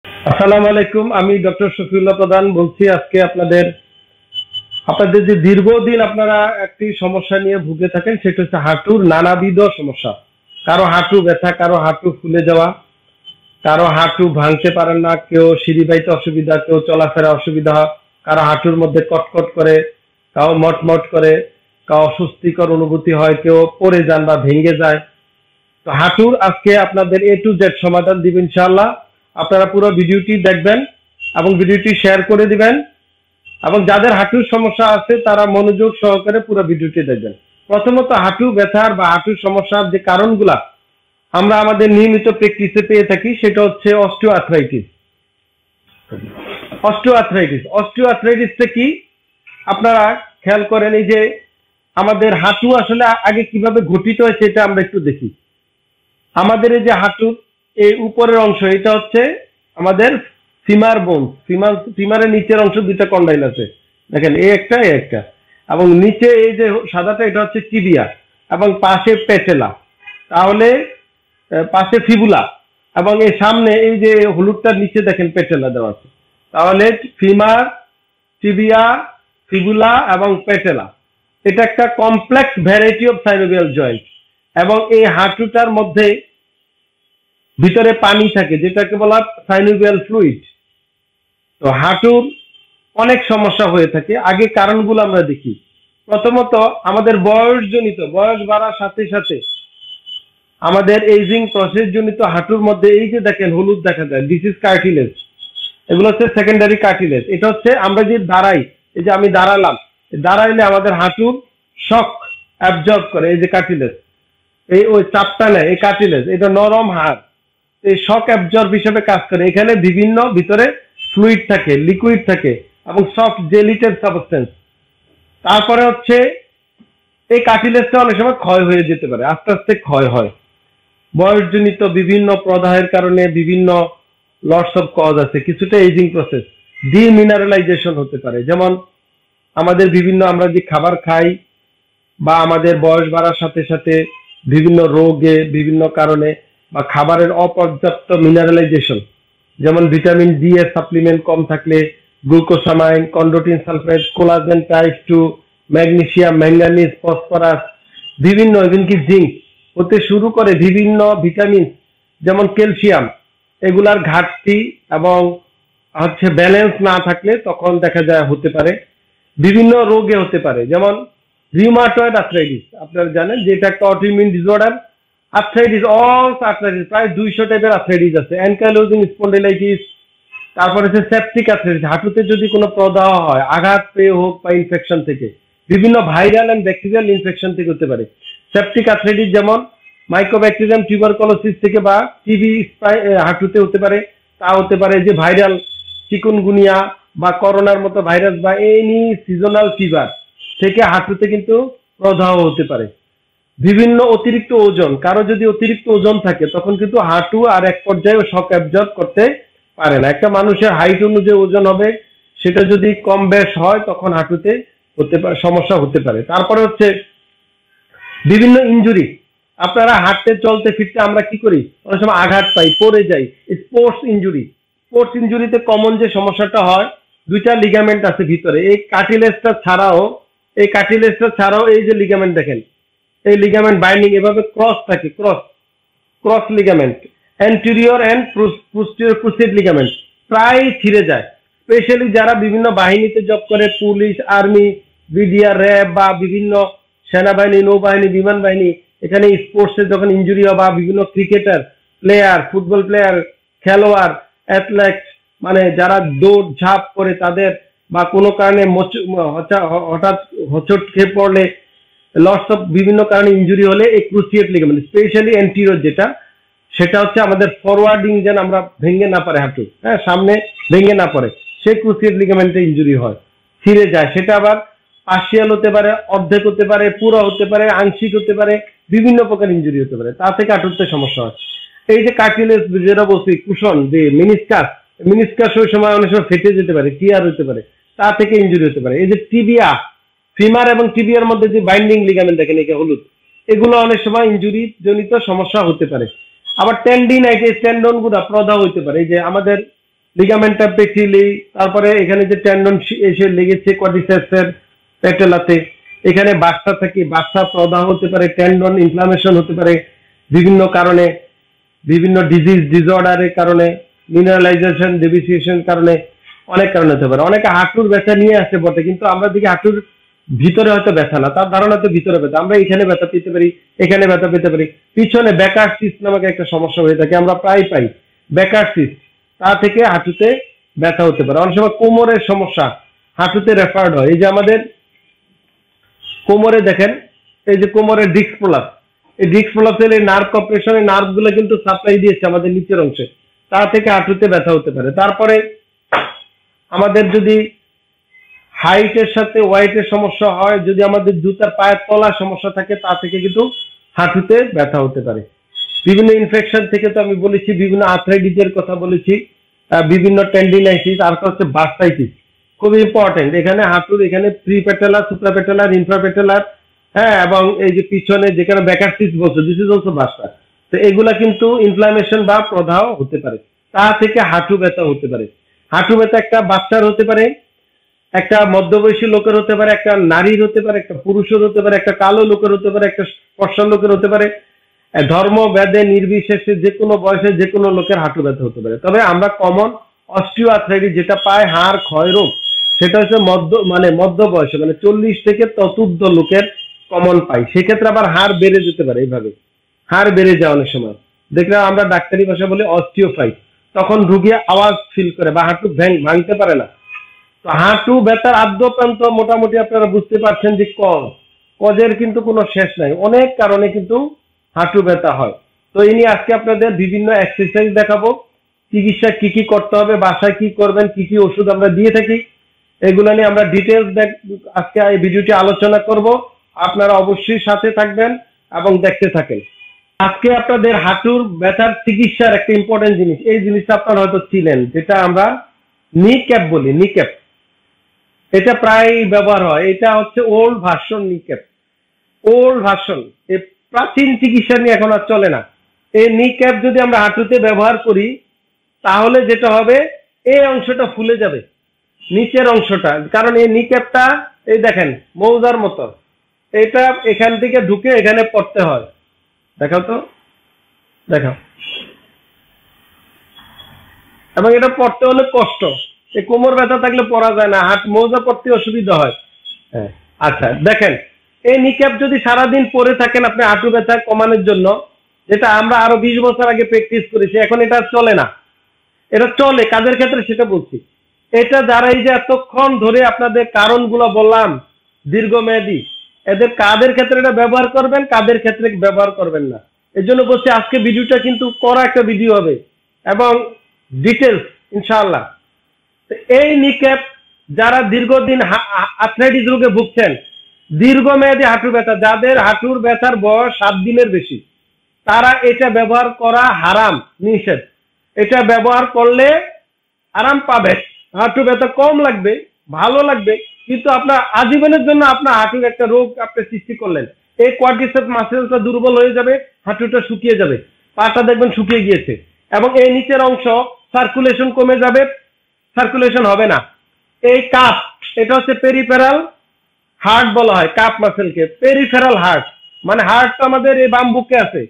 আসসালামু আলাইকুম, আমি ডক্টর শফিউল্লাহ প্রধান বলছি। আজকে আপনাদের যে দীর্ঘদিন আপনারা একটি সমস্যা নিয়ে ভুগে থাকেন, সেটা হচ্ছে হাঁটুর নানাবিধ সমস্যা। কারো হাঁটু ব্যথা, কারো হাঁটু ফুলে যাওয়া, কারো হাঁটু ভাঙতে পারেন না, কেউ সিঁড়ি বাইতে অসুবিধা, কেউ চলাফেরা অসুবিধা, কারো হাঁটুর মধ্যে কটকট করে, কাউ মটমট করে, কাউ অস্বস্তিকর অনুভূতি হয়, কেউ পড়ে যান বা ভেঙে যায়। তো হাঁটুর আজকে আপনাদের A to Z সমাধান দিব ইনশাআল্লাহ। আপনারা পুরো ভিডিওটি দেখবেন এবং ভিডিওটি শেয়ার করে দিবেন, এবং যাদের হাঁটুর সমস্যা আছে তারা মনোযোগ সহকারে পুরো ভিডিওটি দেখবেন। প্রথমত, হাঁটু ব্যথার বা হাঁটুর সমস্যার যে কারণগুলা আমরা আমাদের নিয়মিত প্র্যাকটিসে পেয়ে থাকি, সেটা হচ্ছে অস্টিওআর্থ্রাইটিস। অস্টিওআর্থ্রাইটিসটা কি আপনারা খেয়াল করেন। এই যে আমাদের হাঁটু আসলে আগে কিভাবে গঠিত হয় সেটা আমরা একটু দেখি। আমাদের এই যে হাঁটুর এই উপরের অংশ, এটা হচ্ছে আমাদের ফিমার বোন। ফিমারের নিচের অংশ দুইটা কন্ডাইল আছে, দেখেন এ একটা এ একটা, এবং নিচে এই যে সাদাটা এটা হচ্ছে টিবিয়া, এবং পাশে পেটেলা, তাহলে পাশে ফিবুলা, এবং এই সামনে এই যে হলুদটার নিচে দেখেন পেটেলা দেওয়া আছে। তাহলে ফিমার, টিবিয়া, ফিবুলা এবং পেটেলা, এটা একটা complex variety of synovial joint. এবং এই হাঁটুটার মধ্যে ভিতরে পানি থাকে, যেটাকে বলা সাইনোভিয়াল ফ্লুইড। তো হাঁটুর অনেক সমস্যা হয়ে থাকে। আগে কারণগুলো আমরা দেখি। প্রথমত, আমাদের বয়স বাড়ার সাথে সাথে আমাদের এজিং প্রসেস জনিত হাঁটুর মধ্যে এই যে দেখেন হলুদ দেখা যায়, দিস ইজ কার্টিলেজ। এগুলো হচ্ছে সেকেন্ডারি কার্টিলেজ। এটা হচ্ছে আমরা যে দাঁড়াই, এই যে আমি দাঁড়াইলে আমাদের হাঁটুর শক অ্যাবজর্ব করে এই যে কার্টিলেজ, এই ওই চাপটা নেয় এই কার্টিলেজ, এটা নরম হাড়, এই শক অ্যাবজর্ব হিসেবে কাজ করে। এখানে বিভিন্ন ভিতরে ফ্লুইড থাকে, লিকুইড থাকে এবং সফট জেলিটেড সাবস্টেন্স। তারপরে হচ্ছে এই কার্টিলেজটা অনেক সময় ক্ষয় হয়ে যেতে পারে, আস্তে আস্তে ক্ষয় হয়। বয়সজনিত বিভিন্ন প্রদাহের কারণে বিভিন্ন লটস অফ কজ আছে, কিছুটা এজিং প্রসেস। ডিমিনারেলাইজেশন হতে পারে, যেমন আমাদের আমরা যে খাবার খাই বা আমাদের বয়স বাড়ার সাথে সাথে বিভিন্ন রোগে বিভিন্ন কারণে বা খাবারের অপর্যাপ্ত মিনারেলাইজেশন, যেমন ভিটামিন ডি এর সাপ্লিমেন্ট কম থাকলে, glucosamine, chondroitin sulphate, collagen type 2, magnesium, manganese, phosphorus, বিভিন্ন এমনকি জিঙ্ক হতে শুরু করে বিভিন্ন ভিটামিন যেমন ক্যালসিয়াম, এগুলার ঘাটতি এবং হচ্ছে ব্যালেন্স না থাকলে তখন দেখা যায় হতে পারে বিভিন্ন রোগে হতে পারে। যেমন রিউমাটয়েড আর্থ্রাইটিস, আপনারা জানেন যে এটা একটা অটোইমিউন ডিসঅর্ডার। আর্থ্রাইটিস, প্রায় 200 টাইপের আর্থ্রাইটিস আছে। অ্যানকাইলোজিং স্পন্ডিলাইটিস, তারপরে হচ্ছে সেপটিক আর্থ্রাইটিস, হাঁটুতে যদি কোনো প্রদাহ হয় আঘাত পেয়ে হোক বা ইনফেকশন থেকে, বিভিন্ন ভাইরাল এন্ড ব্যাকটেরিয়াল ইনফেকশন থেকে হতে পারে। সেপটিক আর্থ্রাইটিস যেমন মাইকোব্যাকটেরিয়াম টিউবারকুলোসিস থেকে বা টিবি হাঁটুতে হতে পারে। তা হতে পারে যে ভাইরাল চিকুনগুনিয়া বা করোনার মতো ভাইরাস বা এনি সিজনাল ফিভার থেকে হাঁটুতে কিন্তু প্রদাহ হতে পারে। বিভিন্ন অতিরিক্ত ওজন, কারো যদি অতিরিক্ত ওজন থাকে তখন কিন্তু হাঁটু আর এক পর্যায়ে শক অ্যাবজর্ব করতে পারে না। একটা মানুষের হাইট অনুযায়ী ওজন হবে, সেটা যদি কম বেশ হয় তখন হাঁটুতে সমস্যা হতে পারে। তারপরে হচ্ছে বিভিন্ন ইনজুরি। আপনারা হাঁটতে চলতে ফিরতে আমরা কি করি, অনেক সময় আঘাত পাই, পড়ে যাই। স্পোর্টস ইনজুরিতে কমন যে সমস্যাটা হয়, দুইটা লিগামেন্ট আছে ভিতরে, এই কার্টিলেজটা ছাড়াও এই যে লিগামেন্ট দেখেন, এই লিগামেন্ট বাইন্ডিং এভাবে ক্রস থাকে, cross ligament, anterior and posterior cruciate ligament প্রায় ছিঁড়ে যায়। স্পেশালি যারা বিভিন্ন বাহিনীতে জব করে, পুলিশ, আর্মি, বিডিআর, র্যাব বা বিভিন্ন সেনাবাহিনী, নৌবাহিনী, বিমান বাহিনী, এখানে স্পোর্টসে যখন ইনজুরি হয় বা বিভিন্ন ক্রিকেটার প্লেয়ার, ফুটবল প্লেয়ার, খেলোয়াড়, অ্যাথলেট, মানে যারা দৌড় ঝাঁপ করে তাদের বা কোনো কারণে হঠাৎ হোঁচট খেয়ে পড়লে, লটস অফ বিভিন্ন কারণে ইনজুরি হলে এই ক্রুসিয়েট লিগামেন্ট, স্পেশালি অ্যান্টেরিয়র যেটা, সেটা হচ্ছে আমাদের ফরওয়ার্ডিং, যেন আমরা ভেঙে না পারে হাঁটু, হ্যাঁ সামনে ভেঙে না পড়ে, সেই ক্রুসিয়েট লিগামেন্টে ইনজুরি হয়, ছিঁড়ে যায়। সেটা আবার পার্শিয়াল হতে পারে, অর্ধেক হতে পারে, পুরো হতে পারে, আংশিক হতে পারে, বিভিন্ন প্রকার ইনজুরি হতে পারে। তা থেকে হাঁটুতে সমস্যা হয়। এই যে কার্টিলেজ যেটা বলছি, কুশন যে মিনিসকাস ওই সময় অনেক সময় ফেটে যেতে পারে, টিয়ার হতে পারে, তা থেকে ইনজুরি হতে পারে। এই যে টিবিয়া, ফিমার এবং টিবিয়ার মধ্যে যে বাইন্ডিং লিগামেন্ট দেখেন এই হলুদ, এগুলো অনেক সময় ইনজুরি জনিত সমস্যা হতে পারে। আবার টেন্ডিনাইটিস, টেন্ডন গুলা প্রদাহ হতে পারে। এই যে আমাদের লিগামেন্টা পেটিলি, তারপরে এখানে যে টেন্ডন এসে লেগেছে কোয়াড্রিসেপসের প্যাটেলাতে, এখানে বাসা থেকে বাসা প্রদাহ হতে পারে, টেন্ডন ইনফ্লামেশন হতে পারে বিভিন্ন কারণে, বিভিন্ন ডিজিজ ডিসঅর্ডারের কারণে, মিনারেলাইজেশন ডেফিসিয়েশন কারণে, অনেক কারণে হতে পারে। অনেকে হাঁটুর ব্যথা নিয়ে আসে বটে, কিন্তু আমরা দেখি হাঁটুর ভিতরে হয়তো ব্যথা না, তার ধারণা তো ভিতরে ব্যথা, আমরা এখানে ব্যথা পেতে পারি, এখানে ব্যথা পেতে পারি। পিছনে ব্যাকার সিস্ট নামক একটা সমস্যা হয়ে থাকে, আমরা প্রায় পাই ব্যাকার সিস্ট, তা থেকে হাঁটুতে ব্যথা হতে পারে। অনেক সময় কোমরের সমস্যা হাঁটুতে রেফার্ড হয়। এই যে আমাদের কোমরে দেখেন, এই যে কোমরের ডিস্ক প্রলাপস, এই ডিস্ক প্রলাপসের এই নার্ভ কম্প্রেশনের নার্ভ গুলো কিন্তু সাপ্লাই দিয়েছে আমাদের নিচের অংশে, তা থেকে হাঁটুতে ব্যথা হতে পারে। তারপরে আমাদের যদি হাইটের সাথে ওয়াইটের সমস্যা হয়, যদি আমাদের জুতার পায়ের তলার সমস্যা থাকে, তা থেকে কিন্তু হাঁটুতে ব্যথা হতে পারে। বিভিন্ন ইনফেকশন থেকে তো আমি বলেছি, বিভিন্ন আর্থ্রাইটিসের কথা বলেছি, বিভিন্ন টেন্ডিনাইটিস, আর হচ্ছে বার্সাইটিস, খুব ইম্পর্টেন্ট। এখানে হাঁটুর এখানে প্রিপ্যাটেলার, সুপ্রাপ্যাটেলার, ইনফ্রাপ্যাটেলার, হ্যাঁ, এবং এই যে পিছনে যেখানে ব্যাকার সিস্ট বলছে, দিস ইজ অলসো বার্সা। তো এগুলা কিন্তু ইনফ্লামেশন বা প্রদাহ হতে পারে, তা থেকে হাঁটু ব্যথা হতে পারে। হাঁটু ব্যথা একটা বাচ্চার হতে পারে, একটা মধ্যবয়সী লোকের হতে পারে, একটা নারীর হতে পারে, একটা পুরুষের হতে পারে, একটা কালো লোকের হতে পারে, একটা ফর্সা লোকের হতে পারে। ধর্ম ভেদে নির্বিশেষে যে কোনো বয়সে যে কোনো লোকের হাঁটু ব্যথা হতে পারে। তবে আমরা কমন অস্টিও আর্থ্রাইটিস যেটা পায়, হাড় ক্ষয় রোগ, সেটা হচ্ছে মধ্য বয়সে, মানে 40 থেকে ততোর্ধ্ব লোকের কমন পাই। সেক্ষেত্রে আবার হাড় বেড়ে যেতে পারে, এইভাবে হাড় বেড়ে যায় অনেক সময়, দেখলাম আমরা ডাক্তারি ভাষা বলে অস্টিওফাইট, তখন রুগী আওয়াজ ফিল করে বা হাঁটু ভাঙতে পারে না। তো হাঁটু ব্যথার আদ্য প্রান্ত মোটামুটি আপনারা বুঝতে পারছেন যে কজের কিন্তু কোনো শেষ নাই, অনেক কারণে কিন্তু হাঁটু ব্যথা হয়। তো এই নিয়ে আজকে আপনাদের বিভিন্ন এক্সারসাইজ দেখাবো, চিকিৎসা কি কি করতে হবে, বাসায় কি করবেন, কি কি ওষুধ আমরা দিয়ে থাকি, এগুলো নিয়ে আমরা ডিটেলস আজকে এই ভিডিওটি আলোচনা করব। আপনারা অবশ্যই সাথে থাকবেন এবং দেখতে থাকেন। আজকে আপনাদের হাঁটুর ব্যথার চিকিৎসার একটা ইম্পর্টেন্ট জিনিস, এই জিনিসটা আপনারা হয়তো ছিলেন, যেটা আমরা নি ক্যাপ বলি। নি ক্যাপ এটা প্রায় ব্যবহার হয়, এটা হচ্ছে ওল্ড ভার্সন নি ক্যাপ, ওল্ড ভার্সন। এই প্রাচীন চিকিৎসা নিয়ে এখন আর চলে না। এই নি ক্যাপ যদি আমরা হাঁটুতে ব্যবহার করি, তাহলে যেটা হবে, এই অংশটা ফুলে যাবে, নিচের অংশটা, কারণ এই নি ক্যাপটা এই দেখেন মৌজার মতো, এটা এখান থেকে ঢুকে এখানে পড়তে হয়। দেখাও তো, দেখাও। এবং এটা পড়তে হলে কষ্ট, এই কোমর ব্যথা থাকলে পড়া যায় না, মৌজা পড়তে অসুবিধা হয়। হ্যাঁ, আচ্ছা দেখেন, এই নি ক্যাপ যদি সারাদিন পরে থাকেন আপনি হাঁটু ব্যথা কমানোর জন্য, যেটা আমরা আরো 20 বছর আগে প্র্যাকটিস করেছি, এখন এটা চলে না। এটা চলে কাদের ক্ষেত্রে সেটা বলছি। এটা যারা এই যে এতক্ষণ ধরে আপনাদের কারণগুলো বললাম দীর্ঘমেয়াদী, এদের কাদের ক্ষেত্রে এটা ব্যবহার করবেন, কাদের ক্ষেত্রে ব্যবহার করবেন না, এর জন্য বলছি আজকে ভিডিওটা কিন্তু করা একটা ভিডিও হবে এবং ডিটেলস ইনশাআল্লাহ। এই নি ক্যাপ যারা দীর্ঘদিন আর্থ্রাইটিস রোগে ভুগছেন, দীর্ঘমেয়াদী হাঁটু ব্যথা, যাদের হাঁটুর ব্যথার বয়স 7 দিনের বেশি, তারা এটা ব্যবহার করা হারাম, নিষেধ। এটা ব্যবহার করলে আরাম পাবে, হাঁটু ব্যথা কম লাগবে, ভালো লাগবে, কিন্তু আপনার আজীবনের জন্য আপনার হাঁটুর একটা রোগ আপনি সৃষ্টি করলেন। এই কোয়াড্রিসেপস মাসেলটা দুর্বল হয়ে যাবে, হাঁটুটা শুকিয়ে যাবে, পাটা দেখবেন শুকিয়ে গিয়েছে, এবং এই নিচের অংশ সার্কুলেশন কমে যাবে, সার্কুলেশন হবে না। এই কাপ, এটা হচ্ছে পেরিফেরাল হার্ট বলা হয় কাপ মাসেলকে, পেরিফেরাল হার্ট মানে হার্টটা আমাদের এই বাম বুকে আছে,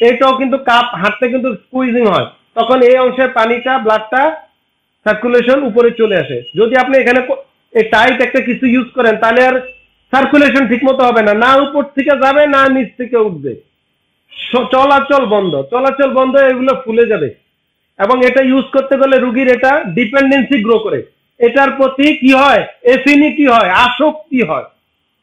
এটাও কিন্তু কাপ, হার্টটা কিন্তু স্কুইজিং হয়, তখন এই অংশের পানিটা, ব্লাডটা সার্কুলেশন উপরে চলে আসে। যদি আপনি এখানে টাইট একটা কিছু ইউজ করেন, তাহলে আর সার্কুলেশন ঠিক মতো হবে না, না উপর থেকে যাবে না নিচ থেকে উঠবে, চলাচল বন্ধ, এগুলো ফুলে যাবে। এবং এটা ইউজ করতে গেলে রুগীর এটা ডিপেন্ডেন্সি গ্রো করে, এটার প্রতি কি হয়, এফিনিটি হয়, আসক্তি হয়।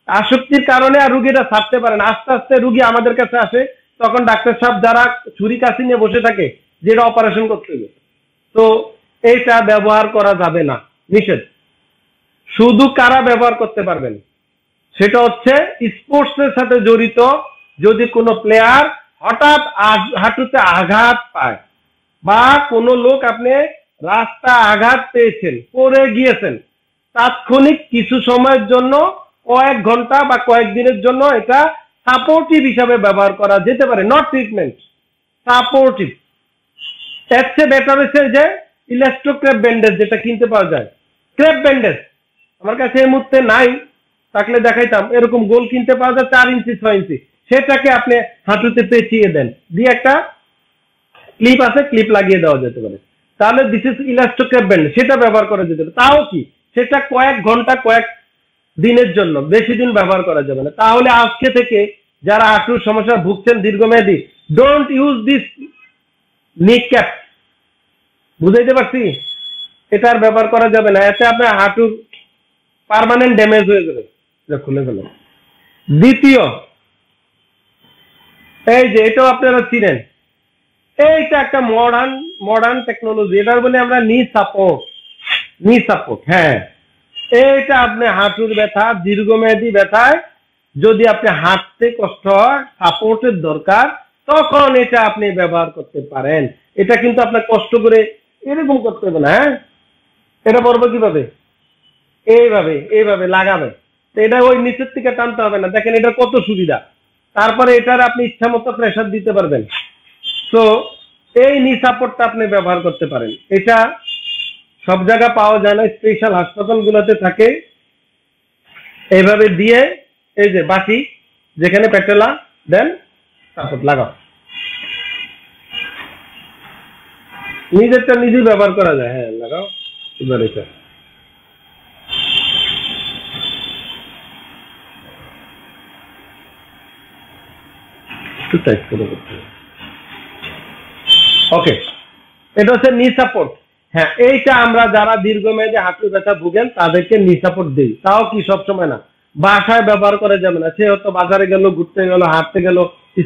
আসক্তির কারণে আর রুগীরা ছাড়তে পারে না। আস্তে আস্তে রুগী আমাদের কাছে আসে, তখন ডাক্তার সাহেব যারা ছুরি কাছি নিয়ে বসে থাকে, যেটা অপারেশন করতে হবে। তো এইটা ব্যবহার করা যাবে না, নিষেধ। শুধু কারা ব্যবহার করতে পারবেন, সেটা হচ্ছে স্পোর্টসের সাথে জড়িত যদি কোনো প্লেয়ার হঠাৎ হাঁটুতে আঘাত পায়, বা কোনো লোক আপনি রাস্তা আঘাত পেয়েছেন, পড়ে গিয়েছেন, তাৎক্ষণিক কিছু সময়ের জন্য, কয়েক ঘন্টা বা কয়েকদিনের জন্য এটা সাপোর্টিভ হিসাবে ব্যবহার করা যেতে পারে, নট ট্রিটমেন্ট, সাপোর্টিভ। এর চেয়ে বেটার হচ্ছে যে ইলাস্টো ক্রেপ ব্যান্ডেজ যেটা কিনতে পাওয়া যায়, ক্রেপ ব্যান্ডেজ আমার কাছে এই মুহূর্তে নাই, থাকলে দেখাইতাম। এরকম গোল কিনতে পাওয়া যায় 4 ইঞ্চি 6 ইঞ্চি, সেটাকে আপনি হাঁটুতে পেঁচিয়ে দেন, দিয়ে একটা ক্লিপ আছে, ক্লিপ লাগিয়ে দেওয়া যেতে পারে। তাহলে দিস ইজ ইলাস্টো ক্রেপ ব্যান্ডেজ, সেটা ব্যবহার করা যেতে পারে। তাও কি সেটা কয়েক ঘন্টা কয়েক দিনের জন্য, বেশি দিন ব্যবহার করা যাবে না। তাহলে আজকে থেকে যারা হাঁটুর সমস্যা ভুগছেন দীর্ঘমেয়াদী, ডোন্ট ইউজ দিস নিক ক্যাপ। বুঝাইতে পারছি? এটা আর ব্যবহার করা যাবে না, এতে আপনার হাঁটুর পার্মানেন্ট ড্যামেজ হয়ে যাবে। খুলে ফেলে। দ্বিতীয়, এই যে এটাও আপনারা চিনেন, এইটা একটা মডার্ন টেকনোলজি, এটার বলে আমরা নি সাপোর্ট। হ্যাঁ, এইটা আপনি হাঁটুর ব্যথা, দীর্ঘমেয়াদী ব্যথায় যদি আপনি হাঁটতে কষ্ট হয়, সাপোর্টের দরকার, তখন এটা আপনি ব্যবহার করতে পারেন। এটা কিন্তু আপনার কষ্ট করে এরকম করতে হবে না। হ্যাঁ, এটা পড়বো কিভাবে? এইভাবে লাগাবে, তো এটা ওই নিচের থেকে টানতে হবে না। দেখেন এটা কত সুবিধা। তারপরে এটার আপনি ইচ্ছা মতো প্রেসার দিতে পারবেন। তো এই নি সাপোর্টটা আপনি ব্যবহার করতে পারেন। এটা সব জায়গা পাওয়া যায় না, স্পেশাল হাসপাতাল গুলোতে থাকে। এইভাবে দিয়ে এই যে বাটি যেখানে পেটেলা দেন, সাপোর্ট লাগাও, নিজেরটা নিজেই ব্যবহার করা যায়। হ্যাঁ, লাগাও। এবার এটা ওকে, এটা হচ্ছে নি সাপোর্ট। হ্যাঁ, এইটা আমরা যারা দীর্ঘমেয়াদী হাঁটু ব্যথা ভুগেন তাদেরকে নি সাপোর্ট দিই। তাও কি সবসময় না, বাসায় ব্যবহার করা যাবে না। সে হয়তো বাজারে গেল, ঘুরতে গেল, হাঁটতে গেল,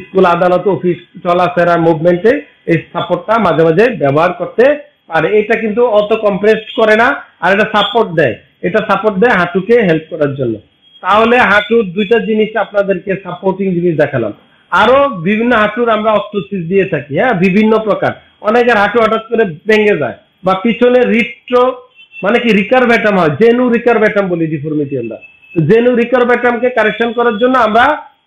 স্কুল, আদালত, অফিস চলাফেরা মুভমেন্টে এই সাপোর্টটা মাঝে মাঝে ব্যবহার করতে পারে। এটা কিন্তু অত কম্প্রেসড করে না, আর এটা সাপোর্ট দেয়। এটা সাপোর্ট দেয় হাঁটুকে হেল্প করার জন্য। তাহলে হাঁটুর দুইটা জিনিস আপনাদেরকে সাপোর্টিং জিনিস দেখালাম। আরো বিভিন্ন হাঁটুর আমরা অস্ত্রোসিস দিয়ে থাকি। হ্যাঁ, বিভিন্ন প্রকার। অনেকের হাঁটু হঠাৎ করে ভেঙে যায়, বা পিছনে রিট্রো মানে কি রিকারভেটাম হয়, জেনু রিকারভেটাম বলি ডিফর্মিটি আমরা। জেনু রিকারভেটামকে কারেকশন করার জন্য আমরা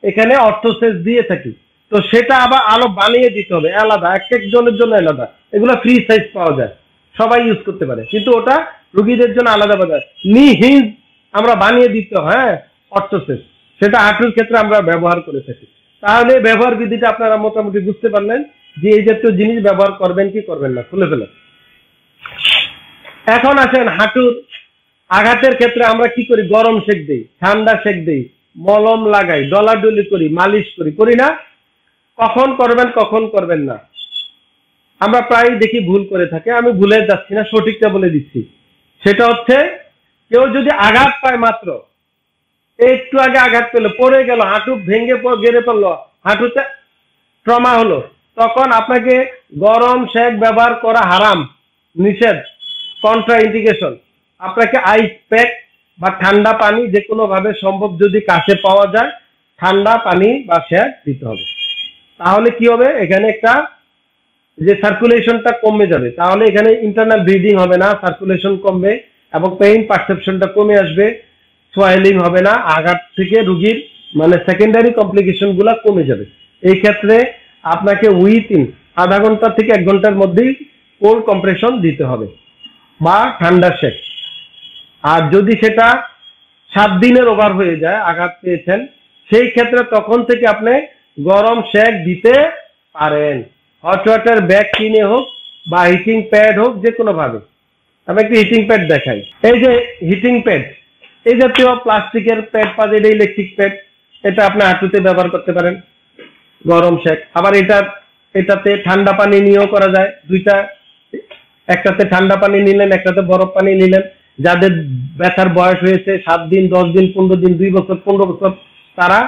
এখানে অর্থোসেস দিয়ে থাকি। তো সেটা আবার আলো বানিয়ে দিতে হবে আলাদা, এক একজনের জন্য আলাদা। এগুলো ফ্রি সাইজ পাওয়া যায়, সবাই ইউজ করতে পারে, কিন্তু ওটা রোগীদের জন্য আলাদা বাজার। নি হিঞ্জ আমরা বানিয়ে দিতে হয়, হ্যাঁ, অর্থোসেস, সেটা হাঁটুর ক্ষেত্রে আমরা ব্যবহার করে থাকি। তাহলে ব্যবহার বিধিটা আপনারা মোটামুটি বুঝতে পারলেন যে এই জাতীয় জিনিস ব্যবহার করবেন কি করবেন না। খুলে ফেলে। এখন আসেন হাঁটুর আঘাতের ক্ষেত্রে আমরা কি করি? গরম সেক দিই, ঠান্ডা সেক দিই, মলম লাগাই, ডলাডলি করি, মালিশ করি না? কখন করবেন কখন করবেন না আমরা প্রায় দেখি ভুল করে থাকে। আমি ভুলে যাচ্ছি না, সঠিকটা বলে দিচ্ছি। সেটা হচ্ছে, কেউ যদি আঘাত পায়, মাত্র একটু আগে আঘাত পেলো, পড়ে গেল, হাঁটু ভেঙে গেড়ে পড়লো, হাঁটুতে ট্রমা হলো, তখন আপনাকে গরম সেক ব্যবহার করা হারাম, নিষেধ, কন্ট্রা ইন্ডিকেশন। আপনাকে আইস প্যাক বা ঠান্ডা পানি যে কোনো ভাবে সম্ভব যদি কাছে পাওয়া যায়, ঠান্ডা পানি বা সেক দিতে হবে। তাহলে কি হবে? এখানে একটা যে সার্কুলেশনটা কমে যাবে। তাহলে এখানে ইন্টারনাল ব্লিডিং হবে না, সার্কুলেশন কমবে এবং পেইন পারসেপশনটা কমে আসবে, সোয়েলিং হবে না, আঘাত থেকে রোগীর মানে সেকেন্ডারি কমপ্লিকেশন গুলা কমে যাবে। এই ক্ষেত্রে আপনাকে উইথিন আধা ঘন্টা থেকে 1 ঘন্টার মধ্যেই কোল্ড কম্প্রেশন দিতে হবে বা ঠান্ডা সেক। আর যদি সেটা 7 দিনের ওভার হয়ে যায়, আঘাত পেয়েছেন, সেই ক্ষেত্রে তখন থেকে আপনি গরম সেক দিতে পারেন, হট ওয়াটার ব্যাগ কিনে হোক বা হিটিং প্যাড হোক, যে কোনো ভাবে। আমি একটু হিটিং প্যাড দেখাই। এই যে হিটিং প্যাড, এই জাতীয় প্লাস্টিকের প্যাড পাওয়া যায়, ইলেকট্রিক প্যাড, এটা আপনি হাঁটুতে ব্যবহার করতে পারেন, গরম সেক। আবার এটাতে ঠান্ডা পানি নিয়েও করা যায়, দুইটা, একটাতে ঠান্ডা পানি নিলেন, একটাতে বরফ পানি নিলেন। যাদের ব্যথার বয়স হয়েছে 7 দিন, 10 দিন, 15 দিন, 2 বছর, 15 বছর, তারা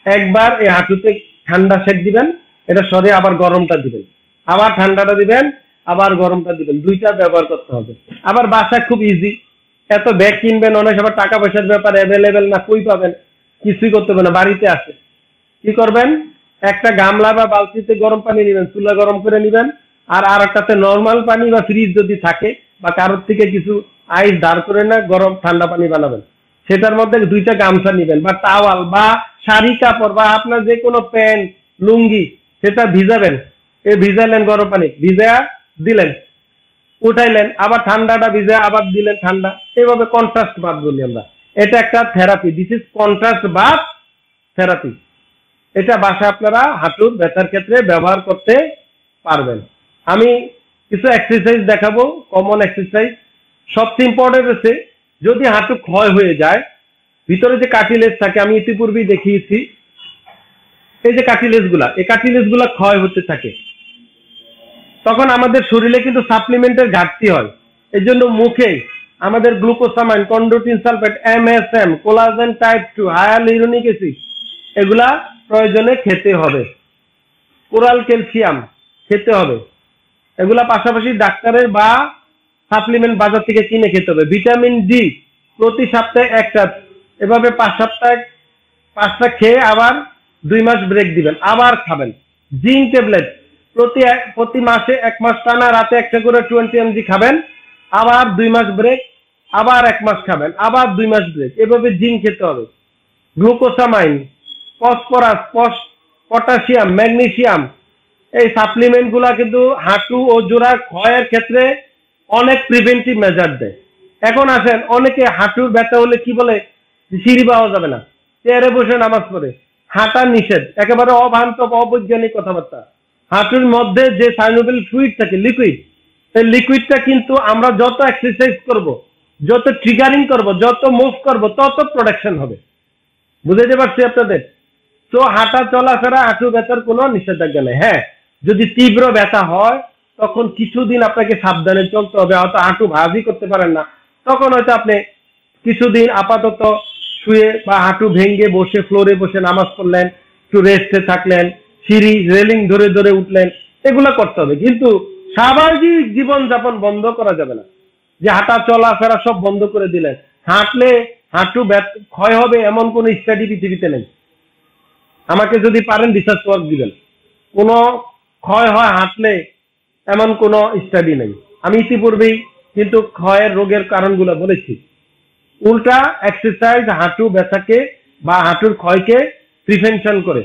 একবার এই হাঁটুতে ঠান্ডা সেক দিবেন, এটা সরে আবার গরমটা দিবেন, আবার ঠান্ডাটা দিবেন, আবার গরমটা দিবেন, দুইটা ব্যবহার করতে হবে। আবার বাসায় খুব ইজি, এত ব্যাগ কিনবেন, অনেক সময় টাকা পয়সার ব্যাপার, অ্যাভেলেবেল না, কই পাবেন, কিছুই করতে হবে না, বাড়িতে আছে। কি করবেন? একটা গামলা বা বালতিতে গরম পানি নেবেন, চুলা গরম করে নেবেন, আর একটাতে নর্মাল পানি বা ফ্রিজ যদি থাকে বা কারোর থেকে কিছু আইস ধার করে না গরম ঠান্ডা পানি বানাবেন। সেটার মধ্যে 2টা গামছা নেবেন বা টাওয়াল বা শাড়ি কাপড় বা আপনার যে কোনো প্যান্ট, লুঙ্গি, সেটা ভিজাবেন। ভিজালেন গরম পানি, ভিজা দিলেন, উঠাইলেন, আবার ঠান্ডাটা ভিজে আবার দিলেন ঠান্ডা, এইভাবে কন্ট্রাস্ট বাথ বলি আমরা। এটা একটা therapy, this is contrast bath therapy. এটা বাসায় আপনারা হাঁটুর ব্যথার ক্ষেত্রে ব্যবহার করতে পারবেন। আমি কিছু এক্সারসাইজ দেখাবো, কমন এক্সারসাইজ। সবচেয়ে ইম্পর্টেন্ট হচ্ছে যদি হাঁটু ক্ষয় হয়ে যায়, ভিতরে যে কার্টিলেজ থাকে আমি ইতিপূর্বেই দেখিয়েছি, এই যে কার্টিলেজ গুলা, এই কার্টিলেজ গুলা ক্ষয় হতে থাকে, তখন আমাদের শরীরে কিন্তু সাপ্লিমেন্টের ঘাটতি হয়। এই জন্য মুখে আমাদের glucosamine, chondroitin sulphate, MSM, collagen type 2, hyaluronic acid এগুলা প্রয়োজনে খেতে হবে। কোরাল ক্যালসিয়াম খেতে হবে। এগুলা পাশাপাশি ডাক্তারের বা সাপ্লিমেন্ট বাজার থেকে কিনে খেতে হবে। ভিটামিন ডি প্রতি সপ্তাহে একটা, এভাবে 5 সপ্তাহে 5টা খেয়ে আবার 2 মাস ব্রেক দিবেন, আবার খাবেন। জিঙ্ক ট্যাবলেট প্রতি মাসে 1 মাস টানা রাতে একটা করে 20 mg খাবেন, আবার 2 মাস ব্রেক, আবার 1 মাস খাবেন, আবার 2 মাস ব্রেক, এভাবে জিঙ্ক খেতে হবে। গ্লুকোসামাইন, ফসফরাস, পটাশিয়াম, ম্যাগনেসিয়াম এই সাপ্লিমেন্ট গুলা কিন্তু হাঁটু ও জোড়া ক্ষয়ের ক্ষেত্রে অনেক প্রিভেন্টিভ মেজার দেয়। এখন আসেন, অনেকে হাঁটুর ব্যথা হলে কি বলে, সিঁড়ি পাওয়া যাবে না, চেয়ারে বসে নামাজ পড়ে, হাঁটা নিষেধ, একেবারে অভ্রান্ত অবৈজ্ঞানিক কথাবার্তা। হাঁটুর মধ্যে যে সাইনোভিয়াল ফ্লুইড থাকে, লিকুইড, এই লিকুইডটা কিন্তু আমরা যত এক্সারসাইজ করব, যত ট্রিগারিং করব, যত মুভ করব, তত প্রোডাকশন হবে। বুঝতে পারছি আপনাদের? তো হাঁটা চলাফেরা হাঁটু ব্যথার কোনো নিষেধাজ্ঞা নেই। হ্যাঁ, যদি তীব্র ব্যথা হয় তখন কিছুদিন আপনাকে সাবধানে চলতে হবে। হয়তো হাঁটু ভাঁজই করতে পারেন না, তখন হয়তো আপনি কিছুদিন আপাতত শুয়ে বা হাঁটু ভেঙে বসে ফ্লোরে বসে নামাজ পড়লেন, একটু রেস্টে থাকলেন, সিঁড়ি রেলিং ধরে ধরে উঠলেন, এগুলা করতে হবে। কিন্তু স্বাভাবিক জীবনযাপন বন্ধ করা যাবে না, যে হাঁটা চলাফেরা সব বন্ধ করে দিলেন। হাঁটলে হাঁটু ক্ষয় হবে এমন কোন স্টাডি পৃথিবীতে নেই। আমাকে যদি পারেন রিসার্চ ওয়ার্ক দিবেন, কোনো ক্ষয় হয় হাঁটলে এমন কোনো স্টাডি নেই। আমি ইতিপূর্বেই কিন্তু ক্ষয়ের রোগের কারণগুলো বলেছি। উল্টা এক্সারসাইজ হাঁটু ব্যথাকে বা হাঁটুর ক্ষয়কে প্রিভেনশন করে,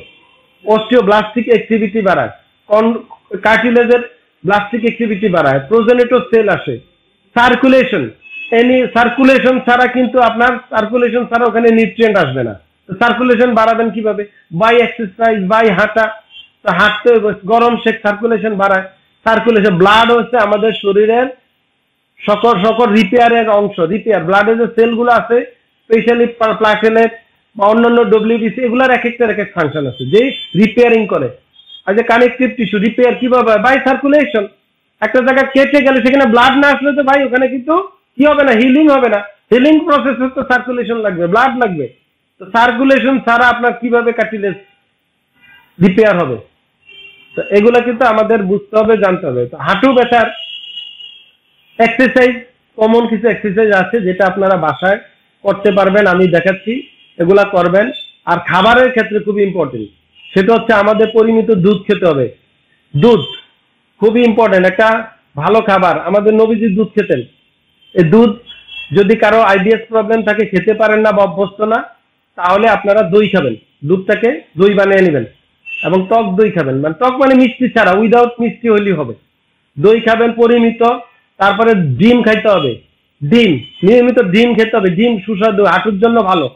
অস্টিওব্লাস্টিক অ্যাক্টিভিটি বাড়ায়, কার্টিলেজের ব্লাস্টিক অ্যাক্টিভিটি বাড়ায়, প্রোজেনেটর সেল আসে, সার্কুলেশন, সার্কুলেশন ছাড়া কিন্তু আপনার সার্কুলেশন ছাড়া ওখানে নিউট্রিয়েন্ট আসবে না। সার্কুলেশন বাড়াবেন কিভাবে? বাই এক্সারসাইজ, বাই হাঁটা। তো হাঁটতে গরম শেখ সার্কুলেশন বাড়ায়। সার্কুলেশন, ব্লাড হচ্ছে আমাদের শরীরের সকল সকল রিপেয়ারের অংশ। রিপেয়ার ব্লাডের যে সেলগুলো আছে, স্পেশালি প্লাটেলেট বা অন্যান্য ডব্লিউবিসি, এগুলার এক একটার এক এক ফাংশন আছে যে রিপেয়ারিং করে। আর যে কানেকটিভ টিস্যু রিপেয়ার কিভাবে? By circulation. একটা জায়গায় কেটে গেলে সেখানে ব্লাড না আসলে তো ভাই ওখানে কিন্তু কি হবে না, হিলিং হবে না। হিলিং প্রসেসে তো সার্কুলেশন লাগবে, ব্লাড লাগবে। তো সার্কুলেশন ছাড়া আপনার কিভাবে কার্টিলেজ রিপেয়ার হবে? তো এগুলো কিন্তু আমাদের বুঝতে হবে, জানতে হবে। তো হাঁটু ব্যথার এক্সারসাইজ, কমন কিছু এক্সারসাইজ আছে যেটা আপনারা বাসায় করতে পারবেন, আমি দেখাচ্ছি, এগুলা করবেন। আর খাবারের ক্ষেত্রে খুবই ইম্পর্টেন্ট, সেটা হচ্ছে আমাদের পরিমিত দুধ খেতে হবে। দুধ খুবই ইম্পর্টেন্ট, একটা ভালো খাবার। আমাদের নবীজি দুধ খেতেন। এই দুধ যদি কারো আইবিএস প্রবলেম থাকে, খেতে পারেন না বা অভ্যস্ত না, তাহলে আপনারা দই খাবেন। দুধটাকে দই বানিয়ে নেবেন এবং টক দই খাবেন, মানে টক মানে মিষ্টি ছাড়া, উইদাউট মিষ্টি হলেই হবে। দই খাবেন পরিমিত। তারপরে ডিম খাইতে হবে, ডিম নিয়মিত ডিম খেতে হবে। ডিম সুস্বাদু, হাঁটুর জন্য ভালো।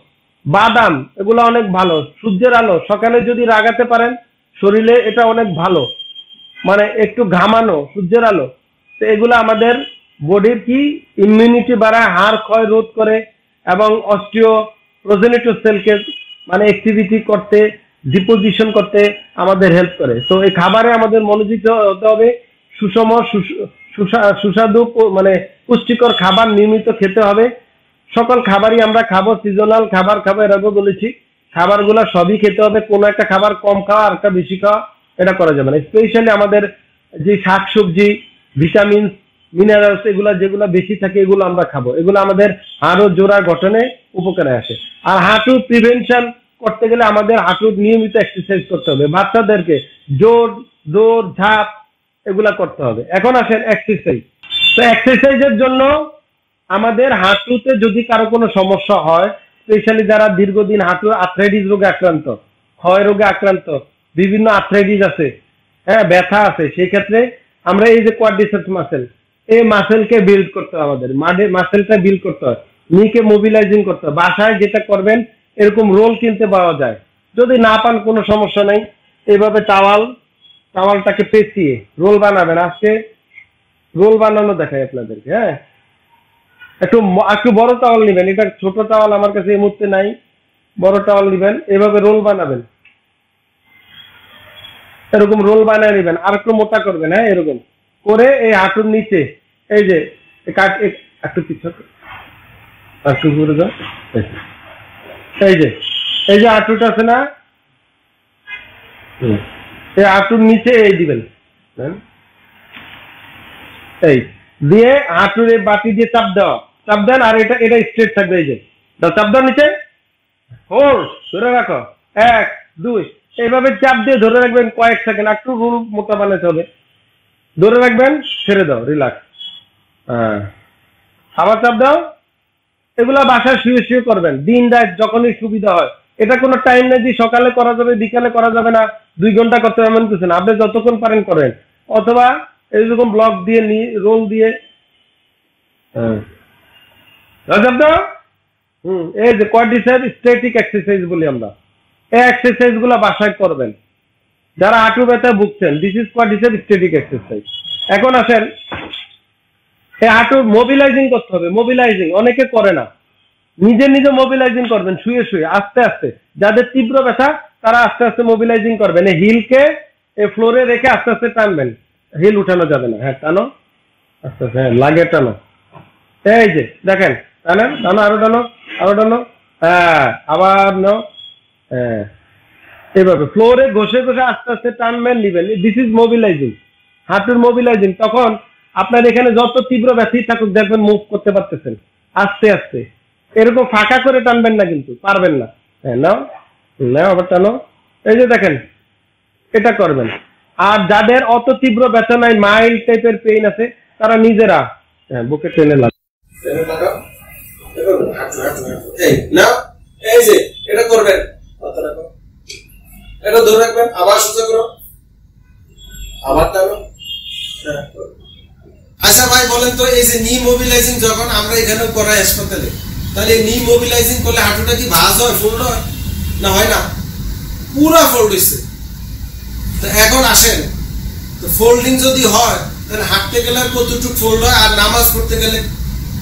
বাদাম এগুলো অনেক ভালো। সূর্যের আলো সকালে যদি লাগাতে পারেন শরীরে, এটা অনেক ভালো, মানে একটু ঘামানো, সূর্যের আলো। তো এগুলো আমাদের বডির কি ইমিউনিটি বাড়ায়, হাড় ক্ষয় রোধ করে এবং অস্টিও প্রোজেনেটর সেলকে মানে অ্যাক্টিভিটি করতে, ডিপোজিশন করতে আমাদের হেল্প করে। তো এই খাবারে আমাদের মনোযোগী হতে হবে। সুষম সুস্বাদু মানে পুষ্টিকর খাবার নিয়মিত খেতে হবে। সকল খাবারই আমরা খাবো, সিজনাল খাবার খাবো, এর আগে বলেছি। খাবারগুলো সবই খেতে হবে, কোনো একটা খাবার কম খাওয়া আর একটা বেশি খাওয়া এটা করা যাবে না। স্পেশালি আমাদের যে শাকসবজি, ভিটামিন, মিনারেলস এগুলা যেগুলো বেশি থাকে এগুলো আমরা খাবো। এগুলো আমাদের হাড় ও জোড়া গঠনে উপকারে আসে। আর হাঁটু প্রিভেনশন করতে গেলে আমাদের হাঁটুর নিয়মিত এক্সারসাইজ করতে হবে। বাচ্চাদেরকে জোর, দৌড়, ঝাঁপ এগুলা করতে হবে। এখন আসেন এক্সারসাইজ। তো এক্সারসাইজের জন্য আমাদের হাঁটুতে যদি কারো কোনো সমস্যা হয়, স্পেশালি যারা দীর্ঘদিন হাঁটু আর্থ্রাইটিস রোগে আক্রান্ত, ক্ষয় রোগে আক্রান্ত, বিভিন্ন আর্থ্রাইটিস আছে, হ্যাঁ ব্যথা আছে, সেই ক্ষেত্রে আমরা এই যে কোয়াড্রিসেপস মাসেল, এই মাসেলকে বিল্ড করতে হবে, আমাদের মাসেলটা বিল্ড করতে হয়, নিকে মোবিলাইজিং করতে হবে। বাসায় যেটা করবেন এরকম রোল কিনতে পাওয়া যায়, যদি না পান কোনো সমস্যা নেই, এইভাবে টাওয়ালটাকে পেঁচিয়ে রোল বানাবেন। আজকে রোল বানানো দেখাই আপনাদেরকে। হ্যাঁ, একটু বড় টাওয়াল নেবেন, এটা ছোট টাওয়াল আমার কাছে এই মুহূর্তে নাই, বড় টাওয়াল নেবেন, এভাবে রোল বানাবেন, এরকম রোল বানিয়ে নেবেন, আর একটু মোটা করবেন। হ্যাঁ, এরকম করে এই হাঁটুর নিচে এই যে একটু পিছনে একটু ঘুরে যাও, এই যে হাঁটুটা আছে না, এই হাঁটুর নিচে এই দিবেন, এই দিয়ে হাঁটুর এই বাটি দিয়ে চাপ দেন, আর এটা স্ট্রেট থাকবে। এই যে চাপ দেওয়ার নিচে হোল্ড ধরে রাখো, 1 2, এইভাবে চাপ দিয়ে ধরে রাখবেন কয়েক সেকেন্ড, একটু রোল মোটা বানাতে হবে, ধরে রাখবেন, ছেড়ে দাও, রিল্যাক্স। হ্যাঁ, আবার চাপ দাও। এগুলা বাসায় শুয়ে করবেন, দিন রাত যখনই সুবিধা হয়। এটা কোনো টাইম নেই যে সকালে করা যাবে বিকালে করা যাবে না, 2 ঘন্টা করতে হবে এমন কিছু না, আপনি যতক্ষণ পারেন করেন। অথবা এইরকম ব্লক দিয়ে রোল দিয়ে চাপ দাও। এই যে কোয়াড্রিসেপ স্ট্যাটিক এক্সারসাইজ বলি আমরা, এই এক্সারসাইজ গুলা বাসায় করবেন যারা হাঁটু ব্যথা ভুগছেন। This is quadricep static exercise. এখন আসেন, এই হাঁটু মোবিলাইজিং করতে হবে। মোবিলাইজিং অনেকে করে না, নিজে মোবিলাইজিং করবেন শুয়ে আস্তে আস্তে। যাদের তীব্র ব্যথা তারা আস্তে আস্তে মোবিলাইজিং করবেন, এই হিলকে এই ফ্লোরে রেখে আস্তে আস্তে টানবেন, হিল উঠানো যাবে না। হ্যাঁ, টানো আস্তে আস্তে, হ্যাঁ লাগে টানো। এই যে দেখেন, টানেন, টানো, আরো টানো, হ্যাঁ আবার নাও, হ্যাঁ এইভাবে ফ্লোরে ঘষে আস্তে আস্তে টানবেন, নিবেন। দিস ইজ মোবিলাইজিং, হাঁটুর মোবিলাইজিং। তখন আপনার এখানে যত তীব্র ব্যথা থাকুক দেখবেন মুভ করতে পারতেছেন আস্তে আস্তে। এরকম ফাঁকা করে টানবেন না, কিন্তু পারবেন না। হ্যাঁ, নাও আবার টানো। এই যে দেখেন, এটা করবেন। আর যাদের অত তীব্র ব্যথা নাই, মাইল্ড টাইপের পেইন আছে, তারা নিজেরা বুকে টেনে লাগবে। এই যে এটা করবেন, এটা ধরে রাখবেন, আবার সোজা করো, আবার টানো। আচ্ছা ভাই বলেন তো, এই যে নি মোবিলাইজিং যখন আমরা এখানে করাই হাসপাতালে, তাহলে নি মোবিলাইজিং করলে হাঁটুটা কি ভাঁজ হয়, ফোল্ড হয় না? হয় না, পুরা ফোল্ড হয়েছে। তো এখন আসেন, তো ফোল্ডিং যদি হয় তাহলে হাঁটতে গেলে আর কতটুকু ফোল্ড হয়, আর নামাজ পড়তে গেলে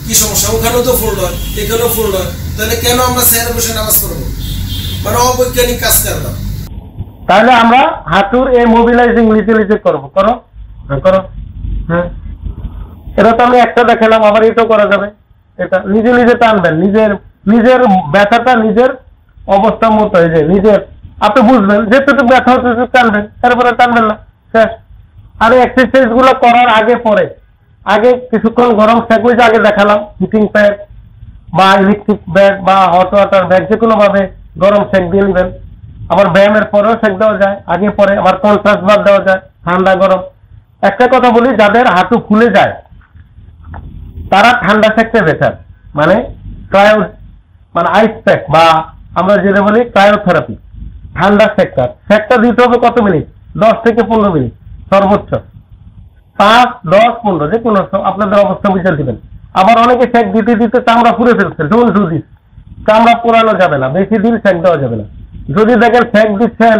কি সমস্যা? ওখানেও তো ফোল্ড হয়, এখানেও ফোল্ড হয়। তাহলে কেন আমরা চেয়ারে বসে নামাজ পড়বো? মানে অবৈজ্ঞানিক কাজ করলাম। তাহলে আমরা হাঁটুর এই মোবিলাইজিং লিটে করবো। করো। হ্যাঁ, এটা তো আমি একটা দেখালাম, আবার এটাও করা যাবে। এটা নিজে টানবেন, নিজের ব্যথাটা নিজের অবস্থা মতো, এই যে নিজের আপনি বুঝবেন যেটুকু ব্যথা হচ্ছে টানবেন, তারপরে টানবেন না, শেষ। আর এক্সারসাইজ গুলো করার আগে পরে কিছুক্ষণ গরম সেক, ওই যে আগে দেখালাম, হিটিং প্যাড বা ইলেকট্রিক ব্যাগ বা হট ওয়াটার ব্যাগ, যে কোনো ভাবে গরম সেক দিয়ে নেবেন। আবার ব্যায়ামের পরেও সেক দেওয়া যায়, আগে পরে। আবার কন্ট্রাস্ট বাদ দেওয়া যায়, ঠান্ডা গরম। একটা কথা বলি, যাদের হাঁটু ফুলে যায় তারা ঠান্ডা সেকতে বেটার, মানে আইস প্যাক বা আমরা যেটা বলি ক্রায়োথেরাপি, ঠান্ডা সেকটা দিতে হবে কত মিনিট? 10 থেকে 15 মিনিট সর্বোচ্চ, 5 10 15 যে কোনো আপনাদের অবস্থা বুঝে দিবেন। আবার অনেকে সেক দিতে চামড়া পুড়ে ফেলছে, ডোন্ট ডু দিস। চামড়া পোড়ানো যাবে না, বেশি দিন সেক দেওয়া যাবে না। যদি দেখেন সেক দিচ্ছেন,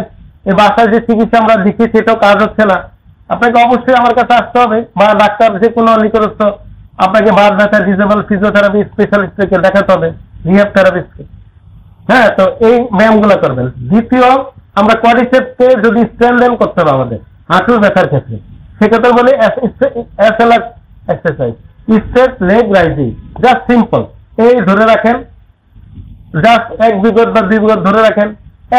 এই বাসায় যে চিকিৎসা আমরা দিচ্ছি সেটাও কাজ হচ্ছে না, আপনাকে অবশ্যই আমার কাছে আসতে হবে, বা ডাক্তার যে কোনো নিকটস্থ আপনাকে বাদ ব্যথা ডিসেবল ফিজিওথেরাপি স্পেশালিস্টকে দেখাতে হবে, রিহ্যাব থেরাপিস্টকে। হ্যাঁ, তো এই ব্যায়ামগুলো করবেন। দ্বিতীয়, আমরা কোয়াড্রিসেপসকে যদি স্ট্রেনথেন করতে হবে আমাদের হাঁটুর ব্যথার ক্ষেত্রে, সেক্ষেত্রে বলি SLR exercise, straight leg rising. Just simple, এই ধরে রাখেন, জাস্ট 1 বিগত বা 2 বিগত ধরে রাখেন,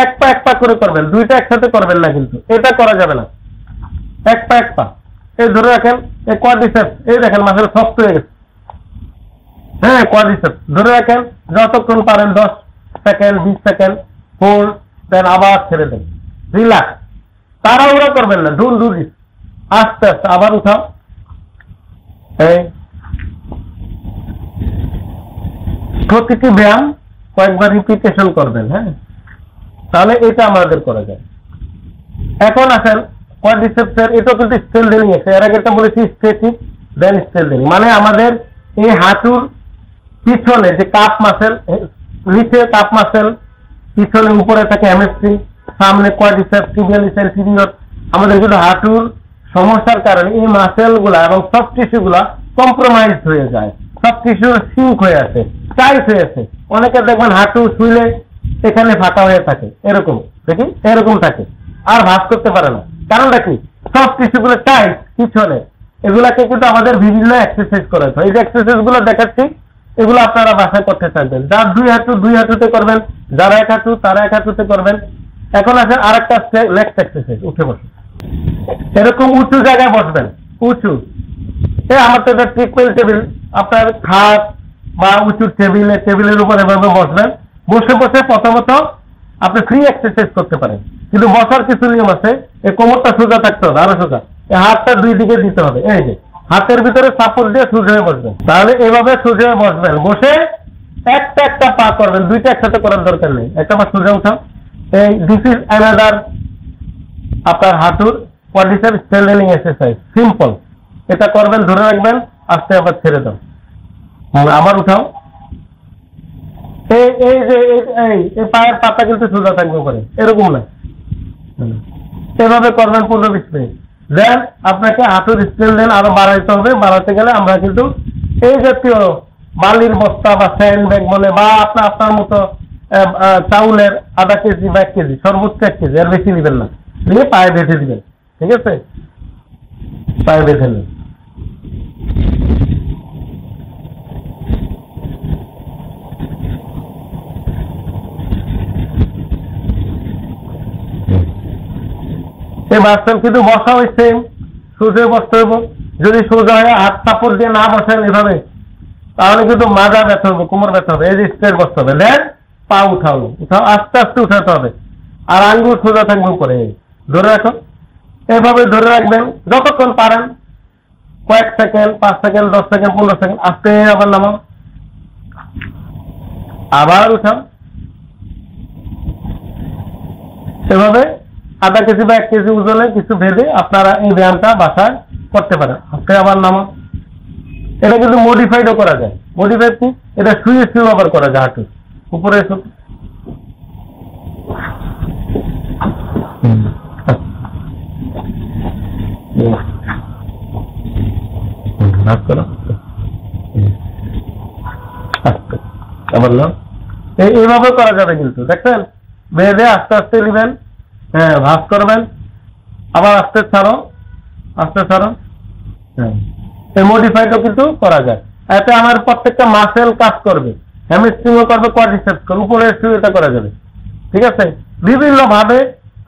এক পা করে করবেন, দুইটা একসাথে করবেন না, কিন্তু এটা করা যাবে না। এক পা এই ধরে রাখেন, এই কোয়াড্রিসেপস, এই দেখেন মাসেল সফট হয়ে গেছে। হ্যাঁ, কোয়াড্রিসেপস ধরে রাখেন যতক্ষণ পারেন, 10 সেকেন্ড 20 সেকেন্ড হোল্ড, দেন আবার ছেড়ে দেন, রিল্যাক্স। তাড়াহুড়া করবেন না, ডোন্ট ডু দিস। আস্তে আস্তে আবার উঠাও, এই প্রতিটি ব্যায়াম কয়েকবার রিপিটেশন করবেন। হ্যাঁ, তাহলে এটা আমাদের করা যায়। এখন আসেন কোয়াড্রিসেপসের, এটা কিন্তু স্ট্রেনথেনিং আছে। এর আগে একটা বলেছি স্ট্রেচিং, দেন স্ট্রেলথেনিং, মানে আমাদের এই হাঁটুর পিছনে যে কাপ মাসেল, নিচে কাপ মাসেল, পিছনে উপরে থাকে হ্যামস্ট্রিং, সামনে কোয়াড্রিসেপস, টিবিয়ালিস অ্যান্টেরিয়র। আমাদের কিন্তু হাঁটুর সমস্যার কারণে এই মাসেল গুলা এবং সফট টিস্যু গুলা কম্প্রোমাইজ হয়ে যায়, সফট টিস্যু সিঙ্ক হয়ে আছে, টাইট হয়ে আছে। অনেকে দেখবেন হাঁটু শুইলে এখানে ফাঁকা হয়ে থাকে, এরকম দেখি এরকম থাকে, আর ভাঁজ করতে পারে না। কারণটা কি? সফট টিস্যু গুলো টাইট পিছনে, এগুলাকে কিন্তু আমাদের বিভিন্ন এক্সারসাইজ করাতে হয়। এই যে এক্সারসাইজ গুলো দেখাচ্ছি, এগুলো আপনারা বাসায় করতে থাকবেন। যার দুই হাঁটুতে করবেন, যারা এক হাঁটু তারা এক হাঁটুতে করবেন। এখন আছে আরেকটা নেক্সট এক্সারসাইজ, উঠে বসে এরকম উঁচু জায়গায় বসবেন, উঁচু। আমার তো এটা ট্রিটমেন্ট টেবিল, আপনার খাট বা উঁচু টেবিলের উপর এভাবে বসবেন। বসে বসে প্রথমত আপনি ফ্রি এক্সারসাইজ করতে পারেন, কিন্তু বসার কিছু নিয়ম আছে। এই কোমরটা সোজা থাকতে হবে, আরো সোজা, এই হাতটা দুই দিকে দিতে হবে। এই যে হাতের ভিতরে সাপোর্ট দিয়ে সোজা হয়ে বসবেন, তাহলে এভাবে সোজা হয়ে বসবেন। বসে একটা পা করবেন, দুইটা একসাথে করার দরকার নেই। একটা পা সোজা উঠাও। এই দিস ইজ অ্যানাদার আপনার হাঁটুর কোয়াড্রিসেপস স্ট্রেলথেনিং এক্সারসাইজ, সিম্পল। এটা করবেন, ধরে রাখবেন, আস্তে আবার ছেড়ে দাও, আবার উঠাও। এই যে এই পায়ের পাতা কিন্তু সোজা থাকবে করে, এরকম না। এভাবে করবেন 15-20 মিনিট। দেন আপনাকে হাঁটুর স্ট্রেলথেন আরো বাড়াইতে হবে। বাড়াতে গেলে আমরা কিন্তু এই জাতীয় বালির বস্তা বা স্যান্ড ব্যাগ বলে, বা আপনার মতো চাউলের আধা কেজি বা 1 কেজি, সর্বোচ্চ 1 কেজি, আর বেশি দিবেন না, দিয়ে পায়ে বেঁধে দিবেন। ঠিক আছে, পায়ে বেঁধে নেন। এই বাস্তব কিন্তু বসা হয়েছে, সোজা বসতে হইব। যদি সোজা হয়ে হাত সাপোর্ট দিয়ে না বসেন এভাবে, তাহলে কিন্তু মাজা ব্যথা হবে, কোমর ব্যথা হবে। এই যে স্ট্রেট বসতে হবে, দেন পা উঠাও, আস্তে আস্তে উঠাতে হবে, আর আঙ্গুল সোজা থাকবে উপরে। ধরে রাখো, এভাবে ধরে রাখবেন যতক্ষণ পারেন, কয়েক সেকেন্ড, 5 সেকেন্ড, 10 সেকেন্ড, 15 সেকেন্ড। আস্তে আবার নামাও, আবার উঠাও। এভাবে আধা কেজি বা 1 কেজি ওজনে কিছু ভেদে আপনারা এই ব্যায়ামটা বাসায় করতে পারেন। আস্তে আবার নামাও। এটা কিন্তু মডিফাইডও করা যায়। মডিফাইড কি? এটা শুয়ে আবার করা যায়, হাঁটু উপরে এসো। আবার নাও। এইভাবে করা যাবে কিন্তু, দেখছেন? বেঁধে আস্তে আস্তে নেবেন, হ্যাঁ, ভাঁজ করবেন, আবার আস্তে ছাড়ো, আস্তে ছাড়ো। হ্যাঁ, এই মডিফাইডও কিন্তু করা যায়। এতে আমার প্রত্যেকটা মাসেল কাজ করবে, হ্যামস্ট্রিংও করবে, কোয়াড্রিসেপস করবে, উপরে এটা করা যাবে। ঠিক আছে, বিভিন্ন ভাবে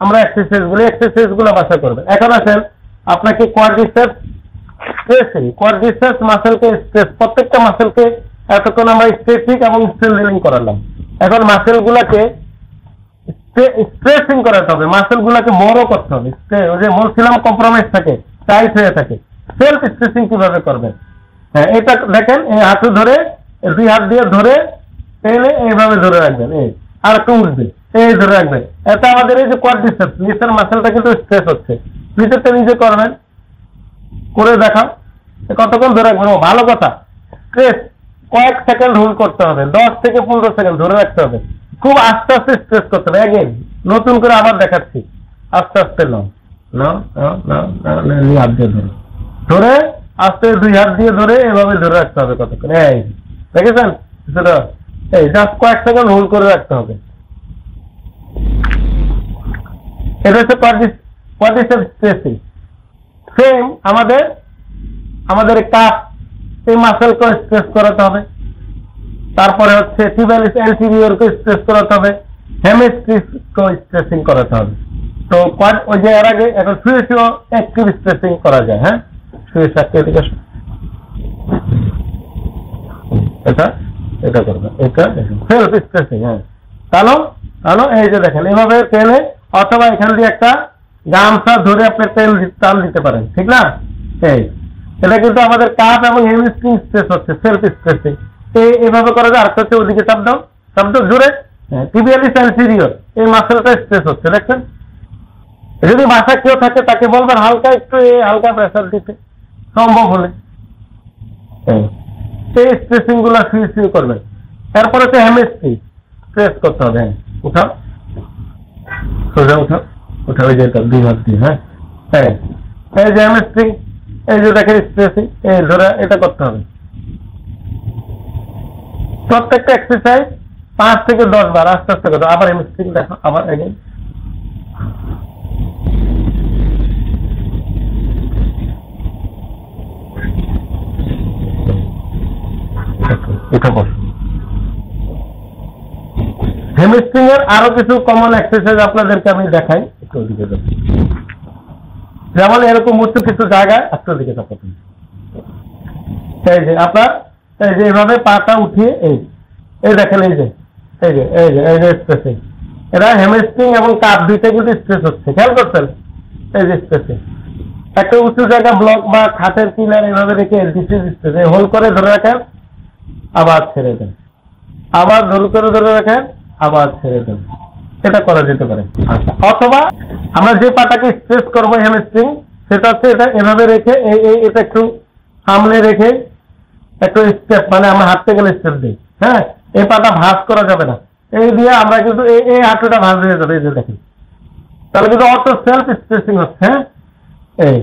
আমরা এক্সারসাইজ গুলো বাসা করবে। এখন আসেন আপনাকে কোয়াড্রিসেপস স্ট্রেচিং, কোয়াড্রিসেপস মাসেলকে স্ট্রেচ, প্রত্যেকটা মাসেলকে এতক্ষণ আমরা স্ট্রেচিং এবং স্ট্রেলথেনিং করালাম। এখন মাসেল গুলাকে স্ট্রেচিং করাতে হবে, মাসেল গুলাকে বড় করতে হবে। ওই যে বলছিলাম কম্প্রোমাইজ থাকে, টাইট হয়ে থাকে। সেলফ স্ট্রেচিং কিভাবে করবেন? হ্যাঁ, এটা দেখেন, এই হাঁটু ধরে, 2 হাত দিয়ে ধরে টেনে এইভাবে ধরে রাখবেন, এই আর একটু উঠবে, এই ধরে রাখবেন। এটা আমাদের এই যে কোয়াড্রিসেপস, নিচের মাসেলটা কিন্তু স্ট্রেচ হচ্ছে। নিচেরটা নিজে করবেন, করে দেখাও কতক্ষণ ধরে রাখবেন। ভালো কথা, স্ট্রেচ কয়েক সেকেন্ড হোল্ড করতে হবে, 10 থেকে 15 সেকেন্ড ধরে রাখতে হবে। খুব আস্তে আস্তে স্ট্রেচ করতে হবে। এগেন নতুন করে আবার দেখাচ্ছি, আস্তে আস্তে নাও, হাত দিয়ে ধরে ধরে আস্তে 2 হাত দিয়ে ধরে এভাবে ধরে রাখতে হবে কতক্ষণ। এই দেখেছেন, এই জাস্ট কয়েক সেকেন্ড হোল্ড করে রাখতে হবে। এটা হচ্ছে কোয়াড্রিসেপস স্ট্রেচিং। সেম আমাদের কাপ, এই মাসেলকে স্ট্রেচ করাতে হবে। তারপরে হচ্ছে টিবিয়ালিস অ্যান্টেরিয়রকে স্ট্রেচ করাতে হবে, হ্যামস্ট্রিংকে স্ট্রেচিং করাতে হবে। তো ওই যে এর আগে এখন শুয়ে অ্যাক্টিভ স্ট্রেচিং করা যায়। হ্যাঁ, শুয়ে এদিকে এটা করবে, এটা সেলফ স্ট্রেচিং। হ্যাঁ, তাহলে এই যে দেখেন, এভাবে টেনে অথবা এখান দিয়ে একটা গামছা ধরে আপনি টান দিতে পারেন। ঠিক না? এটা কিন্তু আমাদের কাপ এবং হ্যামস্ট্রিং স্ট্রেচ হচ্ছে, সেলফ স্ট্রেচিং। এইভাবে করা যায়। আরেকটা হচ্ছে ওদিকে চাপ দাও জোরে, টিবিয়ালিস অ্যান্টেরিয়র, এই মাসেলটা স্ট্রেচ হচ্ছে, দেখছেন? যদি বাসা কেউ থাকে তাকে বলবেন হালকা একটু হালকা প্রেসার দিতে, সম্ভব হলে। এই স্ট্রেচিং গুলা শুয়ে করবেন। এরপরে হচ্ছে হ্যামস্ট্রিং, প্রেস করতে হবে। উঠাও, সোজা উঠাও, উঠাও, ওই যে দুই হাত দিয়ে। হ্যাঁ, এই যে হ্যামস্ট্রিং, এই যে দেখেন স্ট্রেচিং, এই ধরে এটা করতে হবে। প্রত্যেকটা এক্সারসাইজ 5 থেকে 10 বার আস্তে আস্তে করতে। আবার হ্যামস্ট্রিং দেখো, আবার এগেইন। এটা বসো। হ্যামস্ট্রিং এর আরো কিছু কমন এক্সারসাইজ আপনাদেরকে আমি দেখাই, একটু ওদিকে যাবো। যেমন এরকম উঁচু কিছু জায়গায় একটু ওদিকে যাবো। এই যে আপনার এই যে এভাবে পাটা উঠিয়ে এই দেখেন, এই যে স্ট্রেচিং, এরা হ্যামস্ট্রিং এবং কাপ দুইটা কিন্তু স্ট্রেচ হচ্ছে, খেয়াল করছেন? এই যে স্ট্রেচিং, একটা উঁচু জায়গা ব্লক বা খাটের কিনার এভাবে রেখে হোল্ড করে ধরে রাখেন, আবার ছেড়ে দেন, আবার হোল্ড করে ধরে রাখেন, আবার ছেড়ে দেন। এটা করা যেতে পারে। অথবা আমরা যে পাটাকে স্ট্রেচ করবো হ্যামস্ট্রিং, সেটা হচ্ছে এটা এভাবে রেখে এটা একটু সামনে রেখে একটু স্টেপ, মানে আমরা হাঁটতে গেলে স্টেপ দিই। হ্যাঁ, এই পাটা ভাঁজ করা যাবে না, এই দিয়ে আমরা কিন্তু এই হাঁটুটা ভাঁজ হয়ে যাবে। এই যে দেখেন, তাহলে কিন্তু অটো সেলফ স্ট্রেচিং হচ্ছে। হ্যাঁ,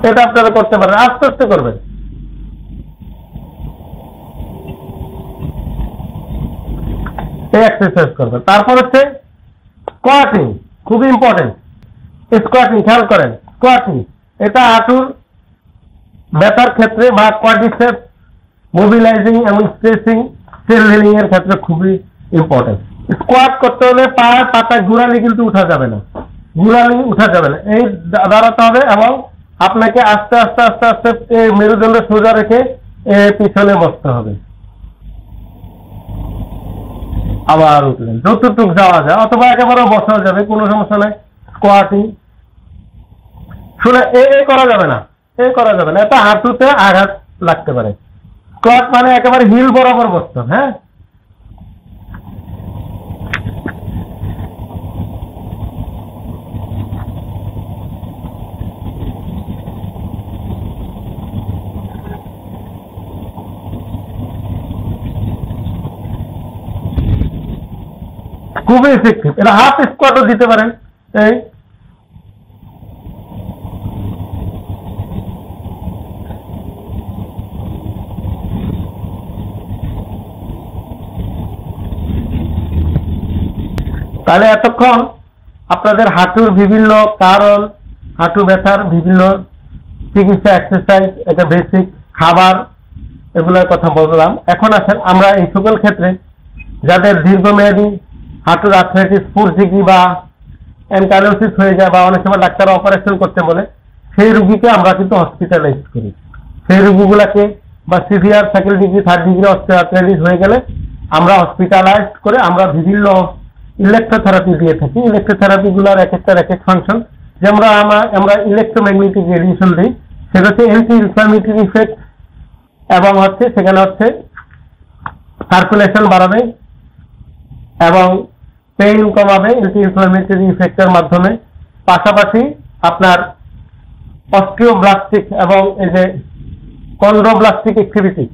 এটা আপনারা করতে পারেন, আস্তে আস্তে করবেন। এই এক্সারসাইজ করবেন। তারপর হচ্ছে স্কোয়াটিং, খুবই ইম্পর্টেন্ট। স্কোয়াটিং খেয়াল করেন, স্কোয়াটিং এটা হাঁটুর ব্যথার ক্ষেত্রে বা কোয়াড্রিসেপস মোবিলাইজিং এবং স্ট্রেচিং, স্ট্রেলহেলিং এর ক্ষেত্রে খুবই ইম্পর্টেন্ট। স্কোয়াট করতে হলে পাতা ঘুরালি কিন্তু উঠা যাবে না, ঘুরালি উঠা যাবে না, এই দাঁড়াতে হবে এবং আপনাকে আস্তে আস্তে আস্তে আস্তে মেরুদণ্ড সোজা রেখে পিছনে বসতে হবে। আবার উঠলেন, যতটুক যাওয়া যায়, অথবা একেবারে বসা যাবে, কোনো সমস্যা নাই। স্কোয়াটিং শুনে করা যাবে না, করা যাবে না, এটা হাঁটুতে আঘাত লাগতে পারে। স্কোয়াট মানে একেবারে হিল বরাবর বসতে। হ্যাঁ, খুবই ইফেক্টিভ। এটা হাফ স্কোয়াটও দিতে পারেন। এই তাহলে এতক্ষণ আপনাদের হাঁটুর বিভিন্ন কারণ, হাঁটু ব্যথার বিভিন্ন চিকিৎসা, এক্সারসাইজ, এটা বেসিক খাবার, এগুলোর কথা বললাম। এখন আসেন আমরা এই সকল ক্ষেত্রে যাদের দীর্ঘমেয়াদী হাঁটুর আর্থ্রাইটিস, পুরজিগি বা অ্যানকাইলোসিস হয়ে যায়, বা অনেক সময় ডাক্তার অপারেশন করতে বলে, সেই রুগীকে আমরা কিন্তু হসপিটালাইজ করি। সেই রুগীগুলাকে বা severe second degree, third degree osteoarthritis হয়ে গেলে আমরা হসপিটালাইজ করে আমরা বিভিন্ন ইলেকট্রোথেরাপি দিয়ে থাকি। ইলেকট্রোথেরাপি গুলার এক একটা এক এক ফাংশন, যেমন আমরা ইলেকট্রোম্যাগনেটিক রেডিয়েশন দিই, সেটা হচ্ছে অ্যান্টি ইনফ্লামেটরি ইফেক্ট এবং সেখানে সার্কুলেশন বাড়াবে এবং পেইন কমাবে অ্যান্টি ইনফ্লামেটরি ইফেক্টের মাধ্যমে। পাশাপাশি আপনার অস্টিওব্লাস্টিক এবং এই যে কন্ড্রোব্লাস্টিক অ্যাক্টিভিটি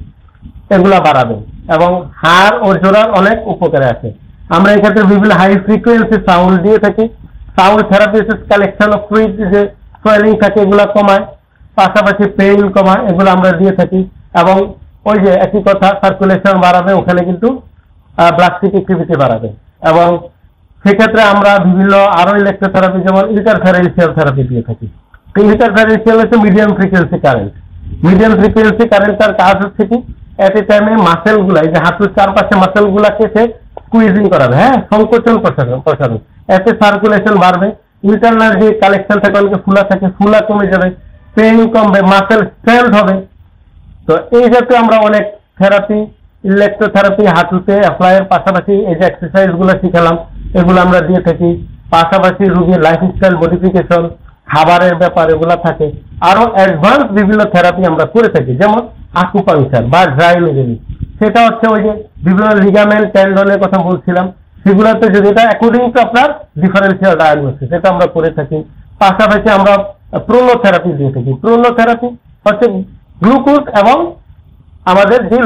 এগুলা বাড়াবে এবং হাড় ও জোড়ার অনেক উপকারে আছে। আমরা এক্ষেত্রে বিভিন্ন হাই ফ্রিকোয়েন্সি সাউন্ড দিয়ে থাকি। Sound therapy collection of fluid, যে সোয়েলিং থাকে এগুলা কমায়, পাশাপাশি পেইন কমায়, এগুলো আমরা দিয়ে থাকি। এবং ওই যে একই কথা, সার্কুলেশন বাড়াবে, ওখানে কিন্তু ব্লাস্টিক অ্যাক্টিভিটি বাড়াবে। এবং সেক্ষেত্রে আমরা বিভিন্ন আরো ইলেকট্রোথেরাপি যেমন ইন্টারফেরেন্সিয়াল থেরাপি দিয়ে থাকি। ইন্টারফেরেন্সিয়াল হচ্ছে medium frequency current. Medium frequency কারেন্টটার কাজ হচ্ছে কি, এট এ টাইমে মাসেল গুলা, এই যে হাঁটুর চারপাশে মাসেল গুলাকে সে স্কুইজিং করাবে, হ্যাঁ, সংকোচন প্রসারণ, এতে সার্কুলেশন বাড়বে, ইন্টারনাল যে কালেকশন থাকে অনেকে ফুলা থাকে, ফুলা কমে যাবে, পেইন কমবে, মাসেল স্ট্রেংথ হবে। তো এই জাতীয় আমরা অনেক থেরাপি, ইলেকট্রোথেরাপি হাঁটুতে অ্যাপ্লাইয়ের পাশাপাশি এই যে এক্সারসাইজ গুলো শিখালাম এগুলো আমরা দিয়ে থাকি। পাশাপাশি রোগীর লাইফস্টাইল মডিফিকেশন, খাবারের ব্যাপার এগুলা থাকে। আরো অ্যাডভান্স বিভিন্ন থেরাপি আমরা করে থাকি, যেমন আকুপাংচার বা ড্রাইনোজেনি, সেটা হচ্ছে ওই যে বিভিন্ন লিগামেন্ট, টেন্ডনের কথা বলছিলাম, সেগুলোতে যদি এটা অ্যাকর্ডিং টু আপনার ডিফারেন্সিয়াল ডায়াগনোসিস, এটা আমরা করে থাকি। পাশাপাশি আমরা প্রোনোথেরাপি দিয়ে থাকি। প্রোনোথেরাপি হচ্ছে গ্লুকোজ এবং আমাদের যে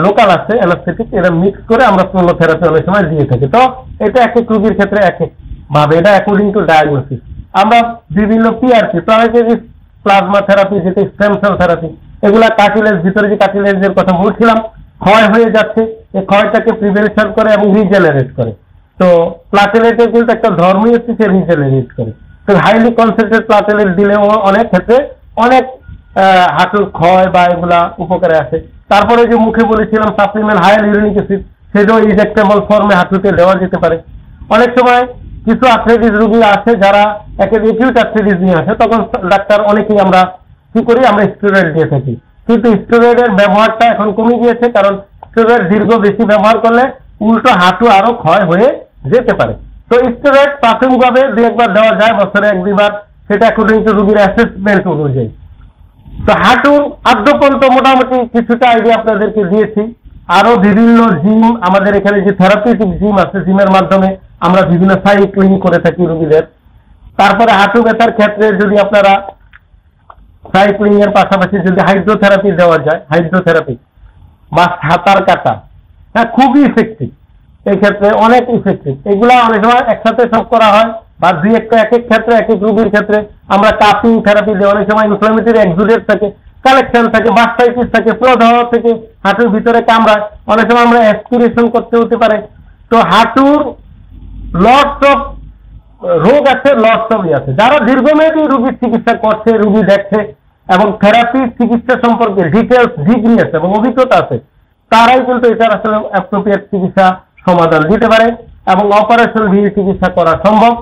লোকাল আছে অ্যানাস্থেটিক, এটা মিক্স করে আমরা কেমোথেরাপি অনেক সময় দিয়ে থাকি। তো এটা এক এক রোগীর ক্ষেত্রে এক এক ভাবে, এটা অ্যাকর্ডিং টু ডায়াগনোসিস। আমরা বিভিন্ন পিআরপি, প্লাজমা থেরাপি, যেটা স্টেম সেল থেরাপি, এগুলা কার্টিলেজ, ভিতরে যে কার্টিলেজের কথা বলছিলাম, ক্ষয় হয়ে যাচ্ছে, এই ক্ষয়টাকে প্রিভেনশন করে এবং রিজেনারেট করে। তো প্লাটেলেটের কিন্তু একটা ধর্মই হচ্ছে সে রিজেনারেট করে। তো হাইলি কনসেন্ট্রেট প্লাটেলেট দিলেও অনেক ক্ষেত্রে অনেক হাঁটুর ক্ষয় বা এগুলা উপকারে আসে। তারপরে যে মুখে বলেছিলাম সাপ্লিমেন্ট হায়ার ইউরিনিক অ্যাসিড, সেটাও ইনজেক্টেবল ফর্মে হাঁটুতে দেওয়া যেতে পারে। অনেক সময় কিছু আর্থ্রাইটিস রোগী আছে যারা অ্যাকিউট আর্থ্রাইটিস নিয়ে আসে, তখন ডাক্তার অনেকেই আমরা কি করি, আমরা স্টেরয়েড দিয়ে থাকি। কিন্তু স্টেরয়েডের ব্যবহারটা এখন কমে গিয়েছে, কারণ স্টেরয়েড বেশি ব্যবহার করলে উল্টো হাঁটু আরো ক্ষয় হয়ে যেতে পারে। তো স্টেরয়েড প্রাথমিকভাবে 2-1 বার দেওয়া যায়, বছরে 1-2 বার, সেটা অ্যাকর্ডিং টু রোগীর অ্যাসেসমেন্ট অনুযায়ী। তো হাঁটুর আদ্যপন্ত মোটামুটি কিছুটা আইডিয়া আপনাদেরকে দিয়েছি। আরো বিভিন্ন জিম, আমাদের এখানে যে থেরাপিউটিক জিম আছে, জিমের মাধ্যমে আমরা বিভিন্ন সাইক্লিং করে থাকি রোগীদের। তারপরে হাঁটু ব্যথার ক্ষেত্রে যদি আপনারা সাইক্লিং এর পাশাপাশি যদি হাইড্রোথেরাপি দেওয়া যায়, হাইড্রোথেরাপি বা সাঁতার কাটা, হ্যাঁ, খুবই ইফেক্টিভ, এই ক্ষেত্রে অনেক ইফেক্টিভ। এগুলা অনেক সময় একসাথে সব করা হয়, বা দুই একটা এক এক ক্ষেত্রে এক এক রোগীর ক্ষেত্রে আমরা কাপিং থেরাপি দিই। অনেক সময় ইনফ্লামেটরি এক্সুডেট থাকে, কালেকশন থাকে, বাস্টাইটিস থাকে, প্রদাহ থেকে হাঁটুর ভিতরে কামড়ায়, অনেক সময় আমরা অ্যাসপিরেশন করতে হতে পারে। তো হাঁটুর লটস অফ রোগ আছে, লটস অফ আছে। যারা দীর্ঘমেয়াদী রোগীর চিকিৎসা করছে, রোগী দেখছে এবং থেরাপি চিকিৎসা সম্পর্কে ডিটেলস ডিগ্রি আছে এবং অভিজ্ঞতা আছে, তারাই কিন্তু এটার আসলে অ্যাপ্রোপ্রিয়েট চিকিৎসা সমাধান দিতে পারে এবং অপারেশন দিয়ে চিকিৎসা করা সম্ভব।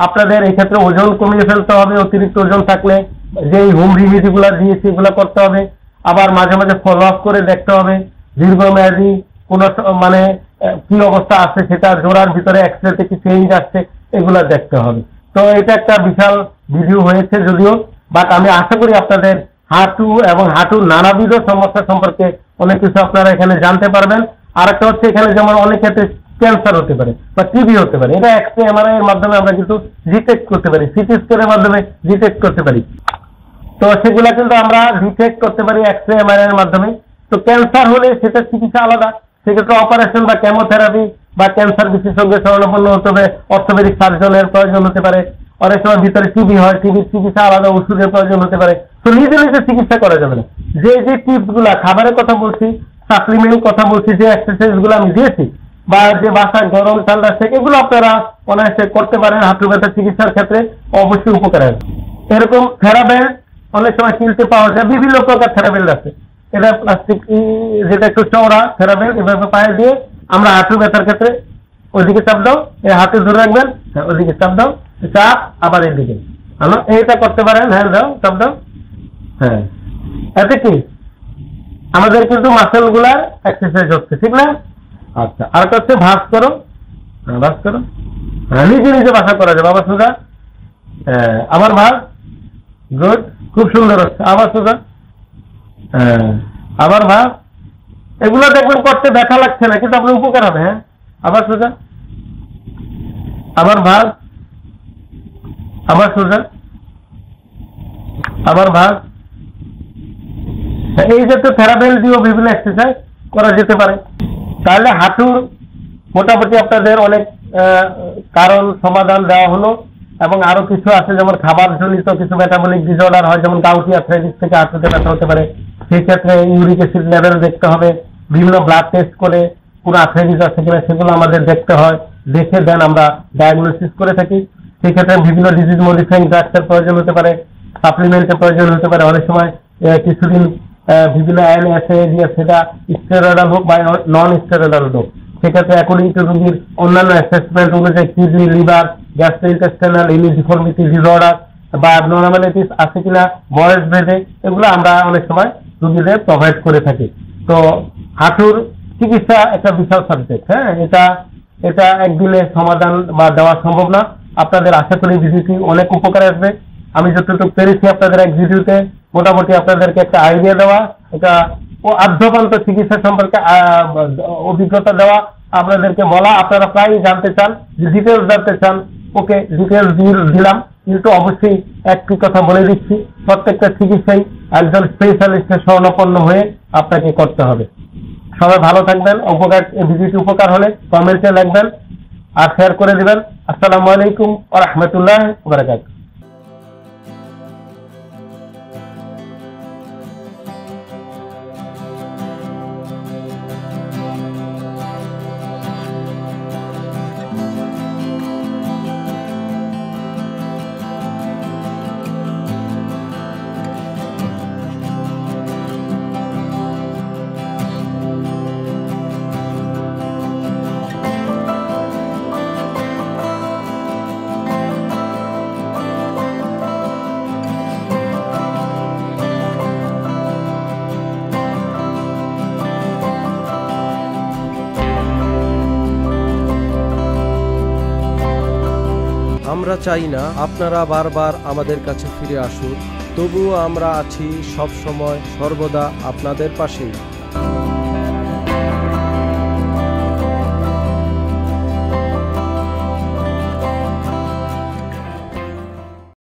আপনাদের এই ক্ষেত্রে ওজন কমিয়ে ফেলতে হবে, অতিরিক্ত ওজন থাকলে যে হোম রেমেডি গুলা দিয়েছি এগুলো করতে হবে। আবার মাঝে মাঝে ফলো আপ করে দেখতে হবে দীর্ঘমেয়াদী কোন মানে কি অবস্থা আছে, সেটা জোড়ার ভিতরে এক্সরেতে কি চেঞ্জ আসছে, এগুলা দেখতে হবে। তো এটা একটা বিশাল ভিডিও হয়েছে যদিও, বাট আমি আশা করি আপনাদের হাঁটু এবং হাঁটুর নানাবিধ সমস্যা সম্পর্কে অনেক কিছু আপনারা এখানে জানতে পারবেন। আর একটা হচ্ছে এখানে যেমন অনেক ক্ষেত্রে ক্যান্সার হতে পারে বা টিবি হতে পারে, এটা এক্স রে এমআরআই এর মাধ্যমে আমরা কিন্তু ডিটেক্ট করতে পারি, সিটি স্ক্যানের মাধ্যমে ডিটেক্ট করতে পারি। তো সেগুলা কিন্তু আমরা ডিটেক্ট করতে পারি এক্স রে এমআরআই এর মাধ্যমে। তো ক্যান্সার হলে সেটা চিকিৎসা আলাদা, সেক্ষেত্রে অপারেশন বা কেমোথেরাপি বা ক্যান্সার বিশেষজ্ঞের শরণাপন্ন হতে হবে, অর্থোপেডিক সার্জনের প্রয়োজন হতে পারে। অনেক সময় ভিতরে টিবি হয়, টিবির চিকিৎসা আলাদা ওষুধের প্রয়োজন হতে পারে। তো নিজে নিজে চিকিৎসা করা যাবে না। যে যে টিপস গুলা, খাবারের কথা বলছি, সাপ্লিমেন্ট কথা বলছি, যে এক্সারসাইজ গুলো আমি দিয়েছি, বা যে বাসায় গরম ঠান্ডা থেকে এগুলো আপনারা অনায়াসে করতে পারেন, হাঁটু ব্যথা চিকিৎসার ক্ষেত্রে অবশ্যই উপকার হবে। এরকম থেরাবেল্ট অনেক সময় কিনতে পাওয়া যায়, বিভিন্ন প্রকার থেরাবেল্ট আছে। এটা প্লাস্টিক যেটা একটু চওড়া থেরাবেল্ট, এভাবে পায়ে দিয়ে আমরা হাঁটু ব্যথার ক্ষেত্রে ওইদিকে চাপ দাও, এই হাতে ধরে রাখবেন, ওইদিকে চাপ দাও, চাপ আবার এইদিকে, এইটা করতে পারেন, হ্যাঁ দাও, চাপ দাও, হ্যাঁ। এতে কি আমাদের কিন্তু মাসেল গুলার এক্সারসাইজ হচ্ছে, ঠিক না? আচ্ছা, আর হচ্ছে ভাঁজ করো, ভাঁজ করো, হ্যাঁ, নিজে নিজে ভাষা করা যাবে। আবার সোজা, হ্যাঁ, আবার ভাঁজ, গুড, খুব সুন্দর হচ্ছে। আবার সোজা, হ্যাঁ, আবার ভাঁজ। এগুলো দেখবেন করতে ব্যথা লাগছে না, কিন্তু আপনার উপকার হবে। হ্যাঁ, আবার সোজা, আবার ভাঁজ, আবার সোজা, আবার ভাঁজ। এই জাতীয় থেরাবেল দিয়েও বিভিন্ন এক্সারসাইজ করা যেতে পারে। তাহলে হাঁটুর মোটামুটি আপনাদের অনেক কারণ সমাধান দেওয়া হলো, এবং আরো কিছু আছে, যেমন খাবার জনিত কিছু মেটাবলিক ডিসঅর্ডার হয়, যেমন গাউটি আর্থ্রাইটিস থেকে হাঁটুতে ব্যথা হতে পারে। সেই ক্ষেত্রে ইউরিক অ্যাসিড লেভেল দেখতে হবে, বিভিন্ন ব্লাড টেস্ট করে পুরো আর্থ্রাইটিস আছে কিনা সেগুলো আমাদের দেখতে হয়, দেখে দেন আমরা ডায়াগনোসিস করে থাকি। সেই ক্ষেত্রে বিভিন্ন ডিজিজ মডিফাইং ড্রাগসের প্রয়োজন হতে পারে, সাপ্লিমেন্টের প্রয়োজন হতে পারে। অনেক সময় কিছুদিন বিভিন্ন সেটা স্টেরয়েডাল হোক বা নন স্টেরয়েডাল হোক, সেক্ষেত্রে অ্যাকর্ডিং টু রোগীর অন্যান্য অ্যাসেসমেন্ট অনুযায়ী kidney, liver, gastrointestinal, immunity disorder বা অ্যাবনর্মালিটিস আছে কিনা বয়স ভেদে, এগুলো আমরা অনেক সময় রোগীদের প্রোভাইড করে থাকি। তো হাঁটুর চিকিৎসা একটা বিশাল সাবজেক্ট, হ্যাঁ, এটা একদিনে সমাধান বা দেওয়া সম্ভব না। আপনাদের আশা করি ভিডিওটি অনেক উপকারে আসবে। আমি যতটুকু পেরেছি আপনাদের এক ভিডিওতে মোটামুটি আপনাদেরকে একটা আইডিয়া দেওয়া, এটা আদ্যপান্ত চিকিৎসা সম্পর্কে অভিজ্ঞতা দেওয়া, আপনাদেরকে বলা। আপনারা প্রায় জানতে চান, যে ডিটেলস জানতে চান, ওকে ডিটেলস দিলাম। কিন্তু অবশ্যই একটি কথা বলে দিচ্ছি, প্রত্যেকটা চিকিৎসাই একজন স্পেশালিস্টের শরণাপন্ন হয়ে আপনাকে করতে হবে। সবাই ভালো থাকবেন। ভিডিওটি উপকার হলে কমেন্টে লিখবেন আর শেয়ার করে দিবেন। আসসালামু আলাইকুম ওয়া রাহমাতুল্লাহি ওয়া বারাকাতুহু। আমরা চাই না আপনারা বারবার আমাদের কাছে ফিরে আসুন, তবুও আমরা আছি সব সময় সর্বদা আপনাদের পাশেই।